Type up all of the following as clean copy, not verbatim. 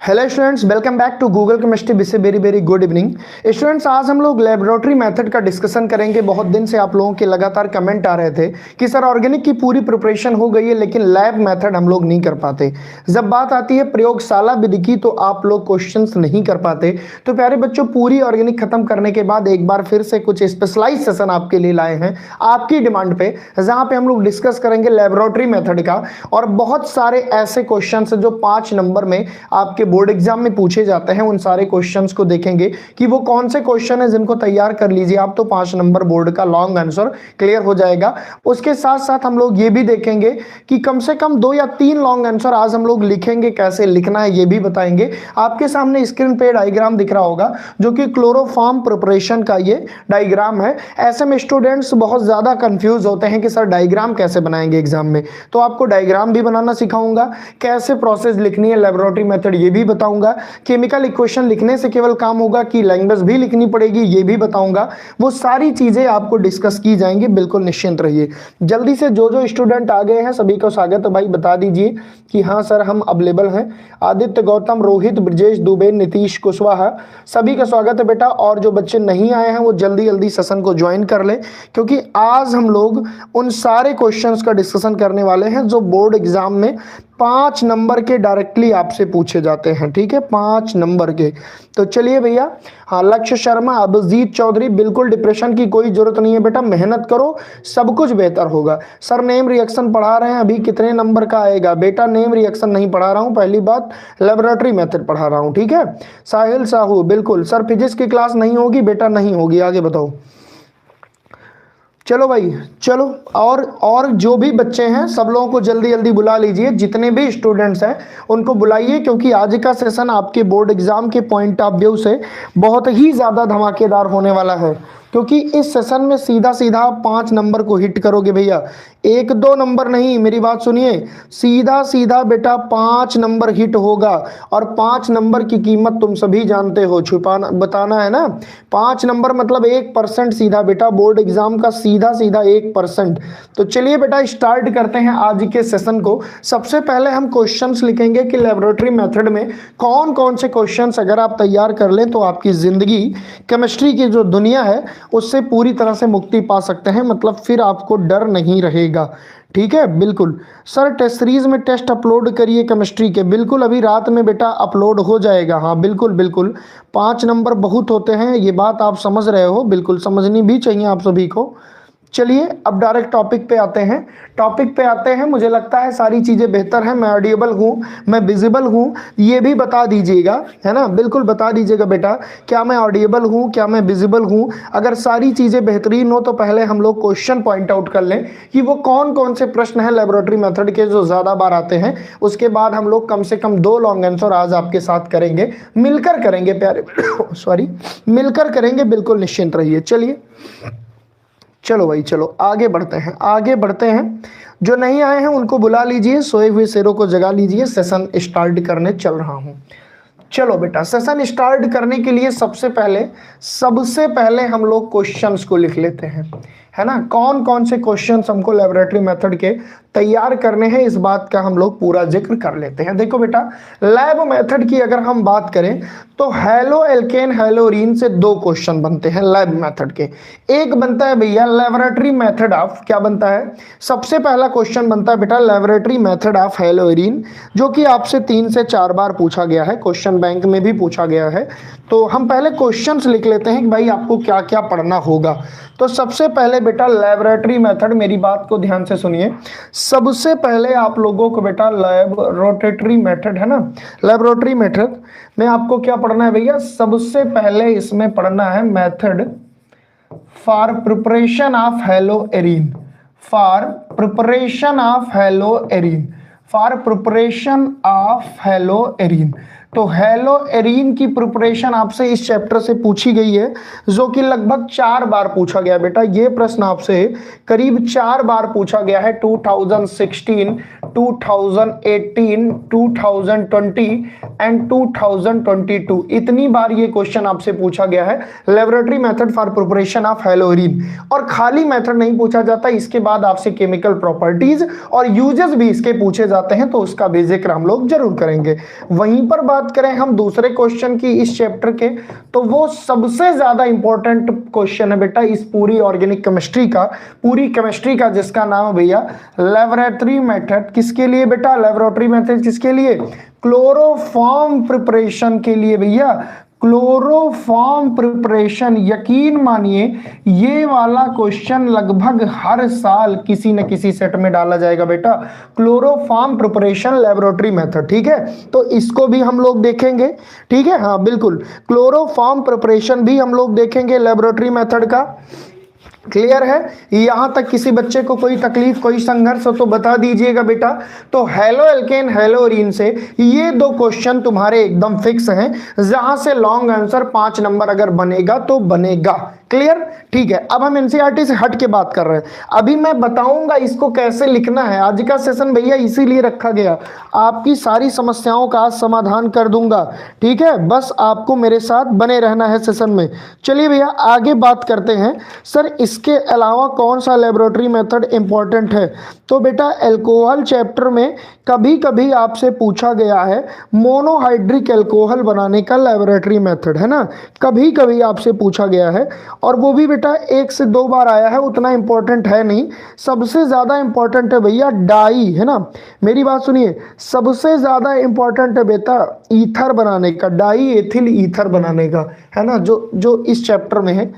Hello students, welcome back to Google chemistry. Wish very very good evening students. आज हम लोग laboratory method का discussion करेंगे। बहुत दिन से आप लोगों के लगातार कमेंट आ रहे थे कि सर ऑर्गेनिक की पूरी प्रिपरेशन हो गई है लेकिन लैब मेथड हम लोग नहीं कर पाते। जब बात आती है प्रयोगशाला विधि की तो आप लोग क्वेश्चंस नहीं कर पाते। तो प्यारे बच्चों, पूरी ऑर्गेनिक खत्म करने के बाद एक बार फिर से कुछ स्पेशलाइज सेशन आपके लिए लाए हैं आपकी डिमांड पे, जहां पे हम लोग डिस्कस करेंगे लेबोरेटरी मेथड का और बहुत सारे ऐसे क्वेश्चन जो 5 नंबर में आपके बोर्ड एग्जाम में पूछे जाते हैं। उन सारे क्वेश्चंस को देखेंगे कि वो कौन से क्वेश्चन है जिनको तैयार कर लीजिए आप तो 5 नंबर बोर्ड का लॉन्ग आंसर क्लियर हो जाएगा। उसके साथ साथ हम लोग ये भी देखेंगे कि कम से कम 2 या 3 लॉन्ग आंसर आज हम लोग लिखेंगे, कैसे लिखना है ये भी बताएंगे। आपके सामने स्क्रीन पे डायग्राम दिख रहा होगा जो कि क्लोरोफॉर्म प्रिपरेशन का ये डायग्राम है। ऐसे में स्टूडेंट्स बहुत ज्यादा कंफ्यूज होते हैं कि सर डायग्राम कैसे बनाएंगे एग्जाम में, तो आपको डायग्राम भी बनाना सिखाऊंगा, कैसे प्रोसेस लिखनी है लेबोरेटरी मेथड ये भी बताऊंगा। केमिकल इक्वेशन लिखने से केवल काम होगा कि लैंग्वेज भी लिखनी पड़ेगी ये भी बताऊंगा। वो सारी चीजें आपको डिस्कस की जाएंगी, बिल्कुल निश्चिंत रहिए। जल्दी से जो स्टूडेंट आ गए हैं सभी को स्वागत है। भाई बता दीजिए कि हाँ सर हम अवेलेबल हैं। आदित्य, गौतम, रोहित, ब्रजेश दुबे, नीतीश कुशवाहा, सभी का स्वागत है बेटा। और जो बच्चे नहीं आए हैं वो जल्दी जल्दी सेशन को ज्वाइन कर ले, क्योंकि आज हम लोग उन सारे क्वेश्चंस का डिस्कशन करने वाले हैं जो बोर्ड एग्जाम में 5 नंबर के डायरेक्टली आपसे पूछे जाते हैं। ठीक है, 5 नंबर के। तो चलिए भैया, हाँ लक्ष्य शर्मा, अभिजीत चौधरी, बिल्कुल डिप्रेशन की कोई जरूरत नहीं है बेटा, मेहनत करो सब कुछ बेहतर होगा। सर नेम रिएक्शन पढ़ा रहे हैं, अभी कितने नंबर का आएगा? बेटा नेम रिएक्शन नहीं पढ़ा रहा हूँ, पहली बात लेबोरेटरी मेथड पढ़ा रहा हूँ। ठीक है, साहिल साहू, बिल्कुल। सर फिजिक्स की क्लास नहीं होगी? बेटा नहीं होगी, आगे बताओ। चलो भाई चलो, और जो भी बच्चे हैं सब लोगों को जल्दी जल्दी बुला लीजिए, जितने भी स्टूडेंट्स हैं उनको बुलाइए, क्योंकि आज का सेशन आपके बोर्ड एग्जाम के पॉइंट ऑफ व्यू से बहुत ही ज्यादा धमाकेदार होने वाला है। क्योंकि इस सेशन में सीधा सीधा 5 नंबर को हिट करोगे भैया, 1-2 नंबर नहीं, मेरी बात सुनिए, सीधा सीधा बेटा 5 नंबर हिट होगा। और 5 नंबर की कीमत तुम सभी जानते हो, छुपाना बताना है ना। 5 नंबर मतलब 1% सीधा बेटा, बोर्ड एग्जाम का सीधा सीधा 1%। तो चलिए बेटा स्टार्ट करते हैं आज के सेशन को। सबसे पहले हम क्वेश्चंस लिखेंगे कि लेबोरेटरी मेथड में कौन कौन से क्वेश्चंस अगर आप तैयार कर लें तो आपकी जिंदगी केमिस्ट्री की जो दुनिया है उससे पूरी तरह से मुक्ति पा सकते हैं, मतलब फिर आपको डर नहीं रहेगा। ठीक है, बिल्कुल। सर टेस्ट सीरीज में टेस्ट अपलोड करिए केमिस्ट्री के, बिल्कुल अभी रात में बेटा अपलोड हो जाएगा। हाँ बिल्कुल बिल्कुल, 5 नंबर बहुत होते हैं, ये बात आप समझ रहे हो, बिल्कुल समझनी भी चाहिए आप सभी को। चलिए अब डायरेक्ट टॉपिक पे आते हैं। मुझे लगता है सारी चीज़ें बेहतर हैं, मैं ऑडिएबल हूँ, मैं विजिबल हूँ, ये भी बता दीजिएगा, है ना, बिल्कुल बता दीजिएगा बेटा, क्या मैं ऑडिएबल हूँ, क्या मैं विजिबल हूँ। अगर सारी चीज़ें बेहतरीन हो तो पहले हम लोग क्वेश्चन पॉइंट आउट कर लें कि वो कौन कौन से प्रश्न हैं लेबोरेटरी मेथड के जो ज़्यादा बार आते हैं। उसके बाद हम लोग कम से कम 2 लॉन्ग आंसर आज आपके साथ करेंगे, मिलकर करेंगे प्यारे सॉरी मिलकर करेंगे, बिल्कुल निश्चिंत रहिए। चलो भाई चलो आगे बढ़ते हैं। जो नहीं आए हैं उनको बुला लीजिए, सोए हुए शेरों को जगा लीजिए, सेशन स्टार्ट करने चल रहा हूं। चलो बेटा, सेशन स्टार्ट करने के लिए सबसे पहले हम लोग क्वेश्चंस को लिख लेते हैं, है ना। कौन कौन से क्वेश्चंस हमको लेबोरेटरी मेथड के तैयार करने हैं इस बात का हम लोग पूरा जिक्र कर लेते हैं। देखो बेटा, लैब मेथड की अगर हम बात करें तो हेलो एल्केन हेलोरीन से 2 क्वेश्चन बनते हैं लैब मेथड के। एक बनता है भैया लेबोरेटरी मेथड ऑफ, क्या बनता है, सबसे पहला क्वेश्चन बनता है बेटा लेबोरेटरी मेथड ऑफ हेलोरीन, जो कि आपसे 3 से 4 बार पूछा गया है, क्वेश्चन बैंक में भी पूछा गया है। तो हम पहले क्वेश्चंस लिख लेते हैं कि भाई आपको क्या क्या पढ़ना होगा। तो सबसे पहले बेटा लेबोरेटरी मेथड, मेरी बात को ध्यान से सुनिए, सबसे पहले आप लोगों को बेटा लेबोरेटरी मेथड, है ना, लेबोरेटरी मेथड में आपको क्या पढ़ना है भैया, सबसे पहले इसमें पढ़ना है method for preparation of haloarene, for preparation of haloarene. तो हेलोएरीन की प्रिपरेशन आपसे इस चैप्टर से पूछी गई है, जो कि लगभग 4 बार पूछा गया बेटा। ये प्रश्न आपसे करीब 4 बार पूछा गया है, 2016, 2018, 2020 एंड 2022। इतनी बार ये क्वेश्चन आपसे पूछा गया है, laboratory method for preparation of haloarene. और खाली मेथड नहीं पूछा जाता, इसके बाद आपसे केमिकल प्रॉपर्टीज और यूजेस भी इसके पूछे जाते हैं, तो उसका भी जिक्र हम लोग जरूर करेंगे। वहीं पर बात बात करें हम दूसरे क्वेश्चन की इस चैप्टर के, तो वो सबसे ज्यादा इंपॉर्टेंट क्वेश्चन है बेटा इस पूरी ऑर्गेनिक केमिस्ट्री का, पूरी केमिस्ट्री का, जिसका नाम है भैया लेबोरेटरी मेथड। किसके लिए बेटा? लेबोरेटरी मेथड किसके लिए? क्लोरोफॉर्म प्रिपरेशन के लिए भैया, क्लोरोफॉर्म प्रिपरेशन। यकीन मानिए ये वाला क्वेश्चन लगभग हर साल किसी न किसी सेट में डाला जाएगा बेटा, क्लोरोफॉर्म प्रिपरेशन लेबोरेटरी मेथड। ठीक है, तो इसको भी हम लोग देखेंगे। ठीक है, हाँ बिल्कुल, क्लोरोफॉर्म प्रिपरेशन भी हम लोग देखेंगे लेबोरेटरी मेथड का। क्लियर है? यहां तक किसी बच्चे को कोई तकलीफ, कोई संघर्ष हो तो बता दीजिएगा बेटा। तो हेलो एल्केन, हेलोरीन से ये दो क्वेश्चन तुम्हारे एकदम फिक्स हैं, जहां से लॉन्ग आंसर 5 नंबर अगर बनेगा तो बनेगा। क्लियर? ठीक है, अब हम एनसीईआरटी से हट के बात कर रहे हैं। अभी मैं बताऊंगा इसको कैसे लिखना है। आज का सेशन भैया इसीलिए रखा गया, आपकी सारी समस्याओं का आज समाधान कर दूंगा। ठीक है, बस आपको मेरे साथ बने रहना है सेशन में। चलिए भैया आगे बात करते हैं। सर इसके अलावा कौन सा लेबोरेटरी मेथड इंपॉर्टेंट है? तो बेटा एल्कोहल चैप्टर में कभी कभी आपसे पूछा गया है मोनोहाइड्रिक एल्कोहल बनाने का लेबोरेटरी मेथड, है ना, कभी कभी आपसे पूछा गया है, और वो भी बेटा 1 से 2 बार आया है, उतना इंपॉर्टेंट है नहीं। सबसे ज्यादा इंपॉर्टेंट है भैया डाई, है ना, मेरी बात सुनिए, सबसे ज्यादा इंपॉर्टेंट है बेटा ईथर बनाने का, डाई एथिल ईथर बनाने का, है ना, जो इस चैप्टर में है,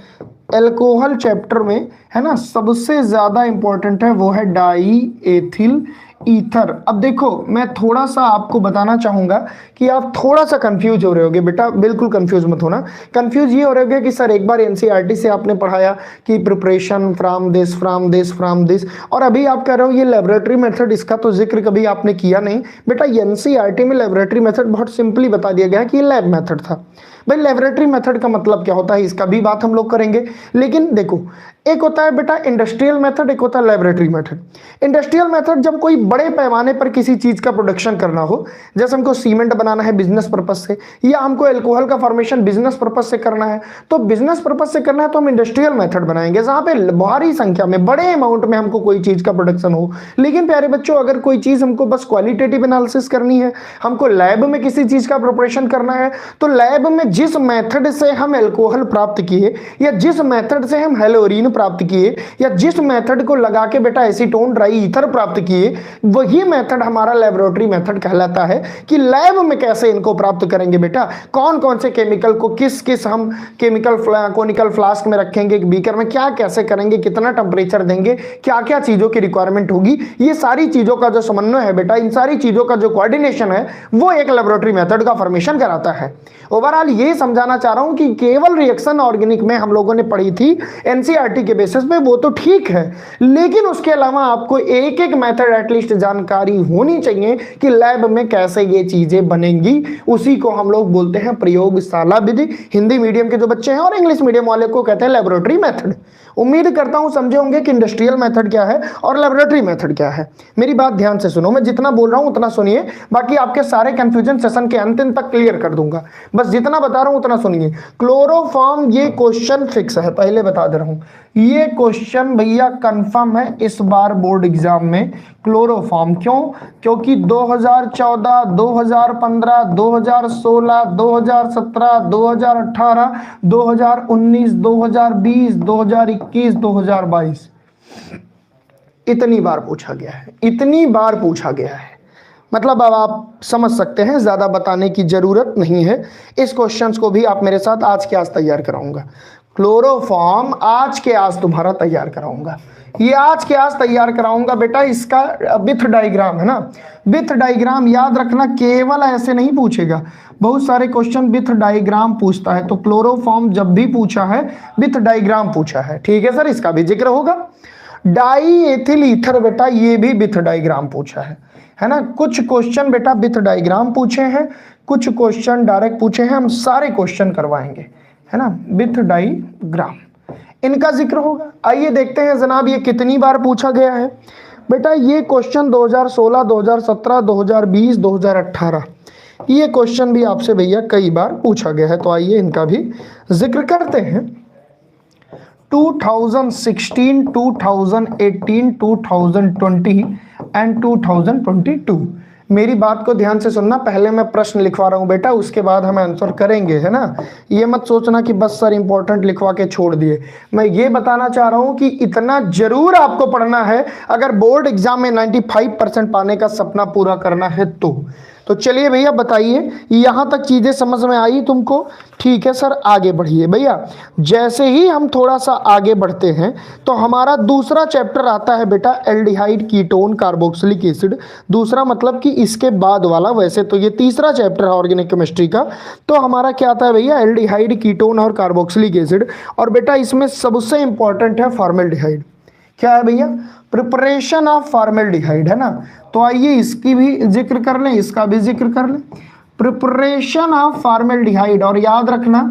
एल्कोहल चैप्टर में, है ना, सबसे ज्यादा इंपॉर्टेंट है वो है डाई एथिल ईथर। अब देखो मैं थोड़ा सा आपको बताना चाहूंगा कि आप थोड़ा सा कंफ्यूज हो रहे होगे बेटा, बिल्कुल कंफ्यूज मत होना। कंफ्यूज ये हो रहे होगे कि सर एक बार एनसीईआरटी से आपने पढ़ाया कि preparation from this from this from this, और अभी आप कह रहे हो ये लेबोरेटरी मेथड, इसका तो जिक्र कभी आपने किया नहीं। बेटा एनसीईआरटी में लेबोरेटरी मेथड बहुत सिंपली बता दिया गया कि ये लैब मेथड था। भाई लेबोरेटरी मेथड का मतलब क्या होता है इसका भी बात हम लोग करेंगे, लेकिन देखो एक होता है बेटा इंडस्ट्रियल मेथड, एक होता है लेबोरेटरी मेथड। इंडस्ट्रियल मेथड जब कोई बड़े पैमाने पर किसी चीज का प्रोडक्शन करना हो, जैसे हमको सीमेंट बनाना है बिजनेस पर्पज से, या हमको एल्कोहल का फॉर्मेशन बिजनेस पर्पज से करना है, तो बिजनेस पर्पज से करना है तो हम इंडस्ट्रियल मेथड बनाएंगे, जहां पे भारी संख्या में बड़े अमाउंट में हमको कोई चीज का प्रोडक्शन हो। लेकिन प्यारे बच्चों अगर कोई चीज हमको बस क्वालिटेटिव एनालिसिस करनी है, हमको लैब में किसी चीज का प्रिपरेशन करना है, तो लैब में जिस मेथड से हम एल्कोहल प्राप्त किए, या जिस मेथड से हम हेलोरीन प्राप्त किए, या जिस मेथड को लगा के बेटा एसीटोन ड्राई ईथर प्राप्त किए, वही मेथड हमारा लेबोरेटरी मेथड कहलाता है। कि लैब में कैसे इनको प्राप्त करेंगे बेटा, कौन कौन से केमिकल को किस किस हम केमिकल कोनिकल फ्लास्क में रखेंगे, बीकर में क्या कैसे करेंगे, कितना टेम्परेचर देंगे, क्या क्या चीजों की रिक्वायरमेंट होगी, ये सारी चीजों का जो समन्वय है बेटा, इन सारी चीजों का जो कोऑर्डिनेशन है, वो एक लेबोरेटरी मेथड का फॉर्मेशन कराता है। ओवरऑल ये समझाना चाह रहा हूं कि केवल रिएक्शन ऑर्गेनिक में हम लोगों ने पढ़ी थी एनसीईआरटी के बेसिस पे, वो तो ठीक है, लेकिन उसके अलावा आपको एक एक मेथड एटलीस्ट जानकारी होनी चाहिए कि लैब में कैसे ये चीजें बनेंगी। उसी को हम लोग बोलते हैं प्रयोगशाला विधि। हिंदी मीडियम के जो बच्चे हैं और इंग्लिश मीडियम वाले को कहते हैं लेबोरेटरी मेथड। उम्मीद करता हूं समझे होंगे कि इंडस्ट्रियल मेथड क्या है और लेबोरेटरी मेथड क्या है। मेरी बात ध्यान से सुनो, मैं जितना बोल रहा हूं उतना सुनिए, बाकी आपके सारे कंफ्यूजन सेशन के अंतिम तक क्लियर कर दूंगा। बस जितना बता रहा हूं उतना सुनिए। क्लोरोफॉर्म ये क्वेश्चन फिक्स है, पहले बता दे रहा हूं, ये क्वेश्चन भैया कंफर्म है इस बार बोर्ड एग्जाम में। क्लोरोफॉर्म क्यों? क्योंकि 2014, 2015, 2016, 2017, 2018, 2019, 2020, 2021, 2022 इतनी बार पूछा गया है, इतनी बार पूछा गया है। मतलब अब आप समझ सकते हैं, ज्यादा बताने की जरूरत नहीं है। इस क्वेश्चंस को भी आप मेरे साथ आज के आज तैयार कराऊंगा। क्लोरोफॉर्म आज के आज तुम्हारा तैयार कराऊंगा, ये आज के आज तैयार कराऊंगा बेटा। इसका विथ डायग्राम है ना, विथ डायग्राम याद रखना, केवल ऐसे नहीं पूछेगा, बहुत सारे क्वेश्चन विथ डायग्राम पूछता है। तो क्लोरोफॉर्म जब भी पूछा है विथ डायग्राम पूछा है, ठीक है सर, इसका भी जिक्र होगा। डाई एथिल ईथर बेटा ये भी विथ डायग्राम पूछा है ना। कुछ क्वेश्चन बेटा विथ डायग्राम पूछे हैं, कुछ क्वेश्चन डायरेक्ट पूछे हैं, हम सारे क्वेश्चन करवाएंगे, है ना, विथ डायग्राम इनका जिक्र होगा। आइए देखते हैं जनाब ये कितनी बार पूछा गया है। बेटा ये क्वेश्चन 2016, 2017, 2020, 2018 ये क्वेश्चन भी आपसे भैया कई बार पूछा गया है, तो आइए इनका भी जिक्र करते हैं। 2016, 2018, 2020 एंड 2022 मेरी बात को ध्यान से सुनना, पहले मैं प्रश्न लिखवा रहा हूं बेटा, उसके बाद हम आंसर करेंगे, है ना। ये मत सोचना कि बस सर इंपॉर्टेंट लिखवा के छोड़ दिए। मैं ये बताना चाह रहा हूं कि इतना जरूर आपको पढ़ना है अगर बोर्ड एग्जाम में 95% पाने का सपना पूरा करना है तो चलिए भैया बताइए, यहां तक चीजें समझ में आई तुमको? ठीक है सर, आगे बढ़िए भैया। जैसे ही हम थोड़ा सा आगे बढ़ते हैं तो हमारा दूसरा चैप्टर आता है बेटा एल्डिहाइड कीटोन कार्बोक्सिलिक एसिड। दूसरा मतलब कि इसके बाद वाला, वैसे तो ये तीसरा चैप्टर है ऑर्गेनिक केमिस्ट्री का। तो हमारा क्या आता है भैया? एल्डिहाइड कीटोन और कार्बोक्सिलिक एसिड। और बेटा इसमें सबसे इंपॉर्टेंट है फॉर्मेल्डिहाइड। क्या है भैया? प्रिपरेशन ऑफ फॉर्मेल्डिहाइड, है ना। तो आइए इसकी भी जिक्र कर लें, इसका भी जिक्र कर लें, प्रिपरेशन ऑफ फॉर्मेल्डिहाइड। और याद रखना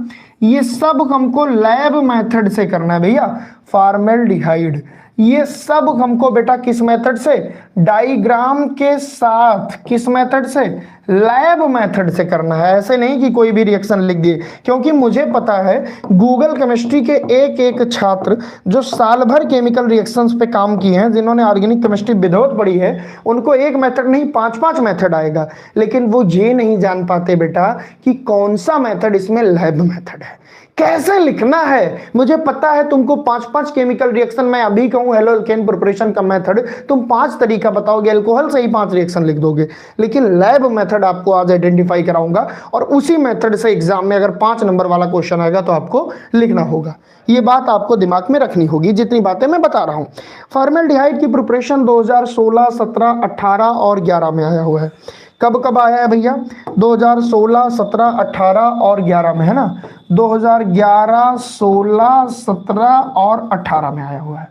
ये सब हमको लैब मेथड से करना है भैया। फॉर्मेल्डिहाइड ये सब हमको बेटा किस मेथड से? डायग्राम के साथ। किस मेथड से? लैब मेथड से करना है। ऐसे नहीं कि कोई भी रिएक्शन लिख दिए, क्योंकि मुझे पता है गूगल केमिस्ट्री के एक एक छात्र जो साल भर केमिकल रिएक्शंस पे काम किए हैं, जिन्होंने ऑर्गेनिक केमिस्ट्री विदाउट पढ़ी है, उनको एक मेथड नहीं 5-5 मेथड आएगा, लेकिन वो ये नहीं जान पाते बेटा कि कौन सा मेथड इसमें लैब मेथड है, कैसे लिखना है। मुझे पता है तुमको 5-5 केमिकल रिएक्शन, मैं अभी कहूं हेलो एल्केन प्रिपरेशन का मेथड, तुम 5 तरीका बताओगे, अल्कोहल से ही 5 रिएक्शन लिख दोगे, लेकिन लैब मेथड आपको आज आइडेंटिफाई कराऊंगा और उसी मेथड से एग्जाम में अगर 5 नंबर वाला क्वेश्चन आएगा तो आपको लिखना होगा। ये बात आपको दिमाग में रखनी होगी जितनी बातें मैं बता रहा हूं। फॉर्मेल्डिहाइड की प्रिपरेशन 2016, 17, 18 और 11 में आया हुआ है। कब कब आया है भैया? 2016, 17, 18 और 11 में, है ना। 2011, 16, 17 और 18 में आया हुआ है।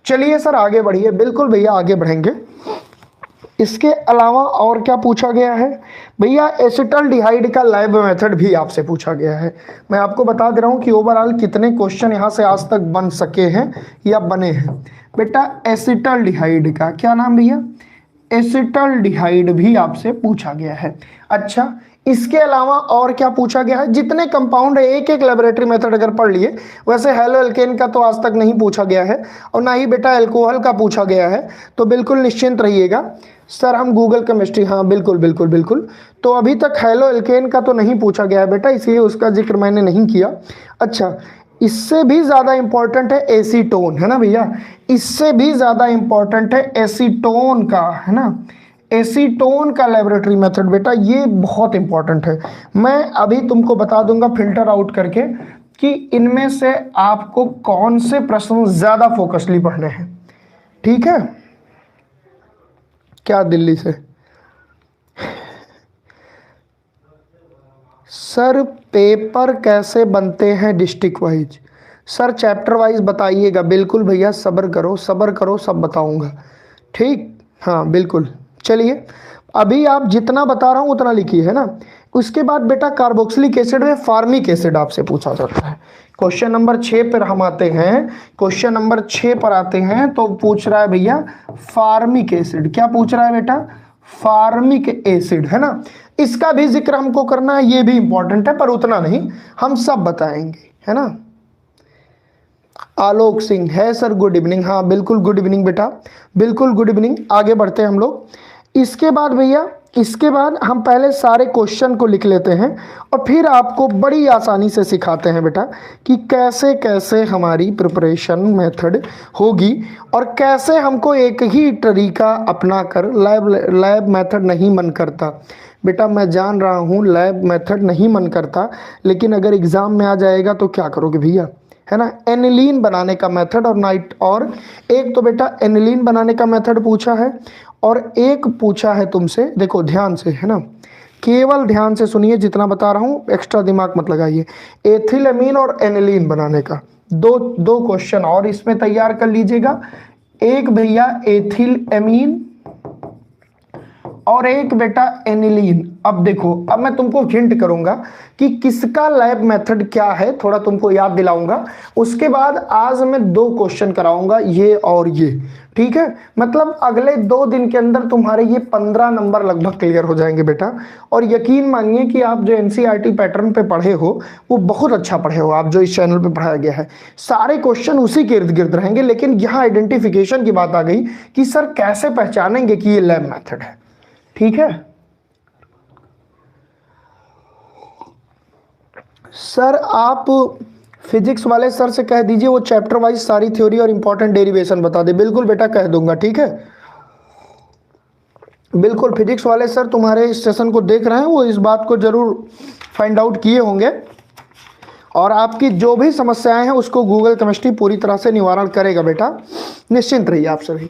चलिए सर आगे बढ़िए। बिल्कुल भैया आगे बढ़ेंगे। इसके अलावा और क्या पूछा गया है भैया? एसिटल्डिहाइड का लैब मेथड भी आपसे पूछा गया है। मैं आपको बता दे रहा हूं कि ओवरऑल कितने क्वेश्चन यहां से आज तक बन सके हैं या बने हैं। बेटा एसिटल्डिहाइड का क्या नाम भैया? एसिटल्डिहाइड भी आपसे पूछा गया है। अच्छा, इसके अलावा और क्या पूछा गया है? जितने कंपाउंड है एक एक लेबोरेटरी मेथड अगर पढ़ लिए। वैसे हेलो एल्केन का तो आज तक नहीं पूछा गया है और ना ही बेटा अल्कोहल का पूछा गया है, तो बिल्कुल निश्चिंत रहिएगा। सर हम गूगल केमिस्ट्री, हाँ बिल्कुल बिल्कुल बिल्कुल। तो अभी तक हेलो एल्केन का तो नहीं पूछा गया है बेटा, इसलिए उसका जिक्र मैंने नहीं किया। अच्छा, इससे भी ज्यादा इंपॉर्टेंट है एसीटोन, है ना भैया। इससे भी ज्यादा इंपॉर्टेंट है एसीटोन का, है ना। एसीटोन का लेबोरेटरी मेथड बेटा ये बहुत इंपॉर्टेंट है। मैं अभी तुमको बता दूंगा फिल्टर आउट करके कि इनमें से आपको कौन से प्रश्न ज्यादा फोकसली पढ़ने हैं। ठीक है, क्या दिल्ली से? सर पेपर कैसे बनते हैं district wise? Sir chapter wise बताइएगा। बिल्कुल भैया सब्र करो सब्र करो, सब बताऊंगा। ठीक, हाँ बिल्कुल। चलिए अभी आप जितना बता रहा हूं उतना लिखिए, है ना। उसके बाद बेटा कार्बोक्सिलिक एसिड में फार्मिक एसिड आपसे पूछा जाता है। क्वेश्चन नंबर 6 पर हम आते हैं। क्वेश्चन नंबर 6 पर आते हैं तो पूछ रहा है भैया फार्मिक एसिड। क्या पूछ रहा है बेटा? फार्मिक एसिड, है ना। इसका भी जिक्र हमको करना है, ये भी इंपॉर्टेंट है पर उतना नहीं, हम सब बताएंगे, है ना। आलोक सिंह है सर, गुड इवनिंग। हाँ बिल्कुल गुड इवनिंग बेटा, बिल्कुल गुड इवनिंग। आगे बढ़ते हैं हम लोग। इसके बाद भैया, इसके बाद हम पहले सारे क्वेश्चन को लिख लेते हैं और फिर आपको बड़ी आसानी से सिखाते हैं बेटा कि कैसे कैसे हमारी प्रिपरेशन मेथड होगी और कैसे हमको एक ही तरीका अपना कर लैब मेथड नहीं मन करता। बेटा मैं जान रहा हूँ लैब मेथड नहीं मन करता, लेकिन अगर एग्ज़ाम में आ जाएगा तो क्या करोगे भैया, है ना। एनिलीन बनाने का मेथड और नाइट, और एक तो बेटा एनिलीन बनाने का मेथड पूछा है और एक पूछा है तुमसे, देखो ध्यान से, है ना, केवल ध्यान से सुनिए जितना बता रहा हूँ, एक्स्ट्रा दिमाग मत लगाइए। एथिलएमीन और एनिलीन बनाने का दो क्वेश्चन और इसमें तैयार कर लीजिएगा। एक भैया एथिलएमीन और एक बेटा एनिलीन। अब देखो, अब मैं तुमको हिंट करूंगा कि किसका लैब मेथड क्या है, थोड़ा तुमको याद दिलाऊंगा। उसके बाद आज मैं 2 क्वेश्चन कराऊंगा, ये और ये। ठीक है, मतलब अगले 2 दिन के अंदर तुम्हारे ये 15 नंबर लगभग क्लियर हो जाएंगे बेटा। और यकीन मानिए कि आप जो एनसीईआरटी पैटर्न पे पढ़े हो वो बहुत अच्छा पढ़े हो। आप जो इस चैनल पे पढ़ाया गया है सारे क्वेश्चन उसी के इर्द गिर्द रहेंगे, लेकिन यहाँ आइडेंटिफिकेशन की बात आ गई कि सर कैसे पहचानेंगे कि ये लैब मेथड है। ठीक है, सर आप फिजिक्स वाले सर से कह दीजिए वो चैप्टर वाइज सारी थ्योरी और इंपॉर्टेंट डेरिवेशन बता दे। बिल्कुल बेटा कह दूंगा, ठीक है। बिल्कुल फिजिक्स वाले सर तुम्हारे इस सेशन को देख रहे हैं, वो इस बात को जरूर फाइंड आउट किए होंगे और आपकी जो भी समस्याएं हैं उसको गूगल केमिस्ट्री पूरी तरह से निवारण करेगा बेटा, निश्चिंत रहिए आप सभी।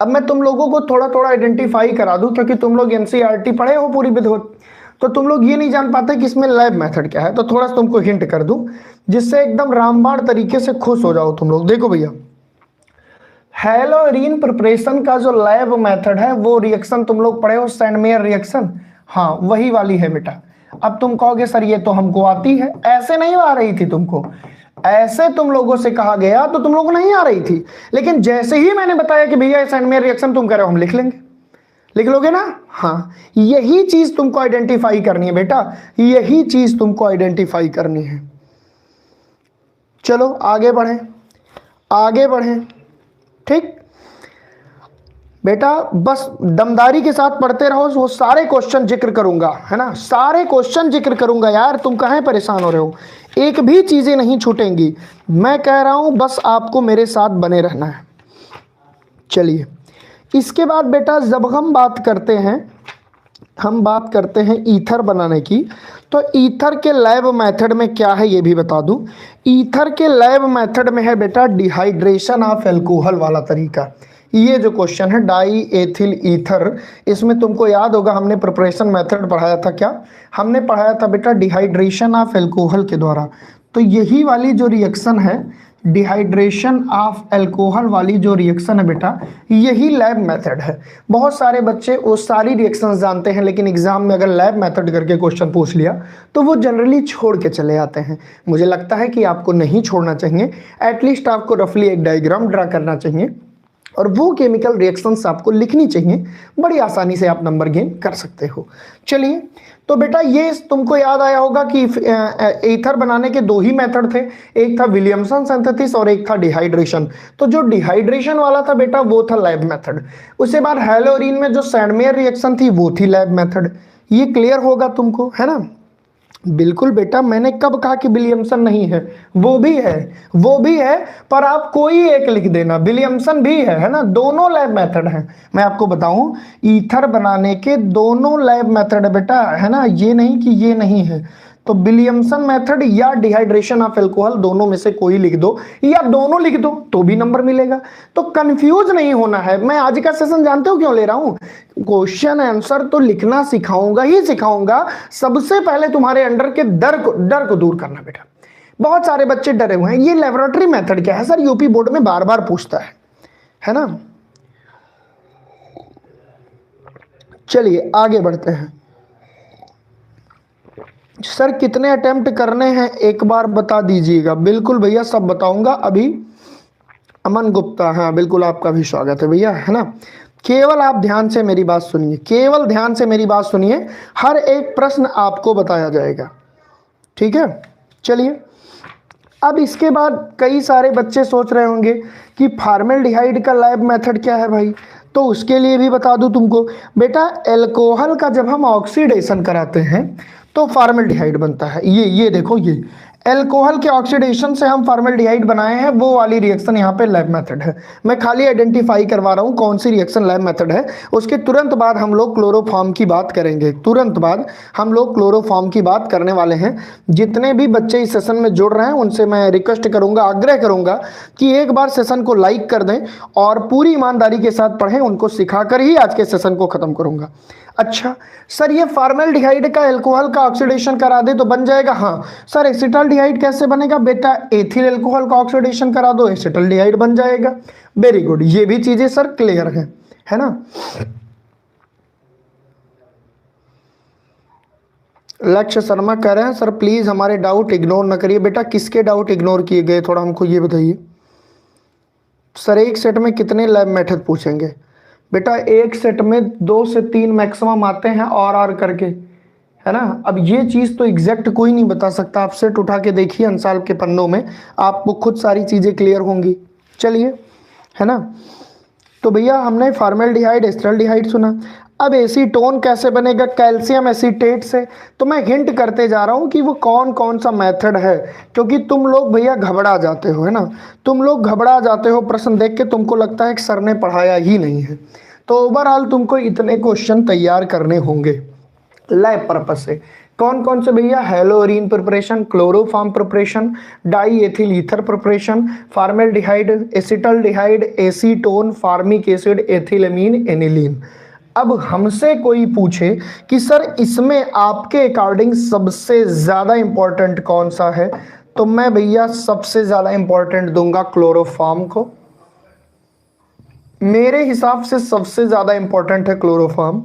अब मैं तुम लोगों को थोड़ा थोड़ा आइडेंटिफाई करा दूं, क्योंकि तुम लोग एनसीईआरटी पढ़े हो पूरी विधिवत, तो तुम लोग ये नहीं जान पाते कि इसमें लैब मेथड क्या है। तो थोड़ा सा तुमको हिंट कर दूं जिससे एकदम रामबाण तरीके से खुश हो जाओ तुम लोग। देखो भैया, हेलोरीन प्रिपरेशन का जो लैब मेथड है वो रिएक्शन तुम लोग पढ़े हो, सैंडमेयर रिएक्शन, हाँ वही वाली है बेटा। अब तुम कहोगे सर ये तो हमको आती है, ऐसे नहीं आ रही थी तुमको, ऐसे तुम लोगों से कहा गया तो तुम लोगों को नहीं आ रही थी, लेकिन जैसे ही मैंने बताया कि भैया सैंडमेयर रिएक्शन तुम कह रहे हो हम लिख लेंगे, लिख लोगे ना। हाँ, यही चीज तुमको आइडेंटिफाई करनी है बेटा, यही चीज तुमको आइडेंटिफाई करनी है। चलो आगे बढ़े, आगे बढ़े, ठीक बेटा। बस दमदारी के साथ पढ़ते रहो, वो सारे क्वेश्चन जिक्र करूंगा, है ना, सारे क्वेश्चन जिक्र करूंगा यार, तुम कहाँ परेशान हो रहे हो, एक भी चीजें नहीं छूटेंगी, मैं कह रहा हूं बस आपको मेरे साथ बने रहना है। चलिए इसके बाद बेटा जब हम बात करते हैं ईथर बनाने की, तो ईथर के लैब मेथड में क्या है ये भी बता दूं। ईथर के लैब मेथड में है बेटा डिहाइड्रेशन ऑफ एल्कोहल वाला तरीका। ये जो क्वेश्चन है डाई एथिल ईथर, इसमें तुमको याद होगा हमने प्रिपरेशन मेथड पढ़ाया था, क्या हमने पढ़ाया था बेटा, डिहाइड्रेशन ऑफ एल्कोहल के द्वारा। तो यही वाली जो रिएक्शन है, डिहाइड्रेशन ऑफ एल्कोहल वाली जो रिएक्शन है बेटा, यही लैब मेथड है। बहुत सारे बच्चे वो सारी रिएक्शंस जानते हैं, लेकिन एग्जाम में अगर लैब मेथड करके क्वेश्चन पूछ लिया तो वो जनरली छोड़ के चले आते हैं। मुझे लगता है कि आपको नहीं छोड़ना चाहिए, एटलीस्ट आपको रफली एक डायग्राम ड्रा करना चाहिए और वो केमिकल रिएक्शंस आपको लिखनी चाहिए, बड़ी आसानी से आप नंबर गेन कर सकते हो। चलिए तो बेटा ये तुमको याद आया होगा कि ईथर बनाने के दो ही मेथड थे, एक था विलियमसन सिंथेसिस और एक था डिहाइड्रेशन। तो जो डिहाइड्रेशन वाला था बेटा वो था लैब मेथड। उसके बाद हेलोरीन में जो सैंडमेयर रिएक्शन थी वो थी लैब मेथड। ये क्लियर होगा तुमको, है ना। बिल्कुल बेटा, मैंने कब कहा कि विलियमसन नहीं है, वो भी है, वो भी है, पर आप कोई एक लिख देना, विलियमसन भी है ना, दोनों लैब मेथड हैं। मैं आपको बताऊं ईथर बनाने के दोनों लैब मेथड है बेटा, है ना, ये नहीं कि ये नहीं है। तो विलियमसन मेथड या डिहाइड्रेशन ऑफ एल्कोहल दोनों में से कोई लिख दो या दोनों लिख दो तो भी नंबर मिलेगा। तो कंफ्यूज नहीं होना है। मैं आज का सेशन जानते हो क्यों ले रहा हूं, क्वेश्चन आंसर तो लिखना सिखाऊंगा ही सिखाऊंगा, सबसे पहले तुम्हारे अंडर के डर को दूर करना बेटा। बहुत सारे बच्चे डरे हुए हैं, ये लेबोरेटरी मेथड क्या है सर, यूपी बोर्ड में बार बार पूछता है ना। चलिए आगे बढ़ते हैं। सर कितने अटेम्प्ट करने हैं एक बार बता दीजिएगा। बिल्कुल भैया सब बताऊंगा। अभी अमन गुप्ता, हाँ बिल्कुल आपका भी स्वागत है भैया, है ना। केवल आप ध्यान से मेरी बात सुनिए, केवल ध्यान से मेरी बात सुनिए, हर एक प्रश्न आपको बताया जाएगा, ठीक है। चलिए अब इसके बाद कई सारे बच्चे सोच रहे होंगे कि फॉर्मेल्डिहाइड का लैब मेथड क्या है भाई, तो उसके लिए भी बता दूं तुमको बेटा। एल्कोहल का जब हम ऑक्सीडेशन कराते हैं तो फॉर्मेल्डिहाइड बनता है। ये देखो, ये एल्कोहल के ऑक्सीडेशन से हम फॉर्मेल्डिहाइड बनाए हैं, वो वाली रिएक्शन यहाँ पे लैब मेथड है। मैं खाली आइडेंटिफाई करवा रहा हूँ कौन सी रिएक्शन लैब मेथड है। उसके तुरंत बाद हम लोग क्लोरोफॉर्म की बात करेंगे, तुरंत बाद हम लोग क्लोरोफॉर्म की बात करने वाले हैं। जितने भी बच्चे इस सेशन में जुड़ रहे हैं उनसे मैं रिक्वेस्ट करूंगा, आग्रह करूंगा कि एक बार सेशन को लाइक कर दें और पूरी ईमानदारी के साथ पढ़ें। उनको सिखाकर ही आज के सेशन को खत्म करूंगा। अच्छा सर ये फॉर्मेल्डिहाइड का एल्कोहल का ऑक्सीडेशन करा दे तो बन जाएगा, हाँ सर। एसिटाल्डिहाइड कैसे बनेगा बेटा, एथिल एल्कोहल का ऑक्सीडेशन करा दो एसिटाल्डिहाइड बन जाएगा। वेरी गुड, ये भी चीजें सर क्लियर है ना। लक्ष्य शर्मा कह रहे हैं सर प्लीज हमारे डाउट इग्नोर न करिए। बेटा किसके डाउट इग्नोर किए गए, थोड़ा हमको ये बताइए। सर एक सेट में कितने लैब मेथड पूछेंगे बेटा, एक सेट में 2 से 3 मैक्सिमम आते हैं और करके, है ना। अब ये चीज़ तो एग्जैक्ट कोई नहीं बता सकता, आप सेट उठा के देखिए अंसाल के पन्नों में, आपको खुद सारी चीज़ें क्लियर होंगी। चलिए, है ना। तो भैया हमने फॉर्मेल्डिहाइड एसिटाल्डिहाइड सुना, अब एसीटोन कैसे बनेगा? कैल्शियम एसीटेट से। तो मैं हिंट करते जा रहा हूं कि वो कौन कौन सा मेथड है, क्योंकि तुम लोग भैया घबरा जाते हो, है ना, तुम लोग घबरा जाते हो प्रश्न देख के, तुमको लगता है कि सर ने पढ़ाया ही नहीं है। तो ओवरऑल तुमको इतने क्वेश्चन तैयार करने होंगे लैब पर्पस से। कौन कौन से भैया? Haloarene preparation, chloroform preparation, diethyl ether preparation, formaldehyde, acetaldehyde, acetone, formic acid, ethylamine, aniline. अब हमसे कोई पूछे कि सर इसमें आपके अकॉर्डिंग सबसे ज्यादा इंपॉर्टेंट कौन सा है, तो मैं भैया सबसे ज्यादा इंपॉर्टेंट दूंगा क्लोरोफॉर्म को। मेरे हिसाब से सबसे ज्यादा इंपॉर्टेंट है क्लोरोफॉर्म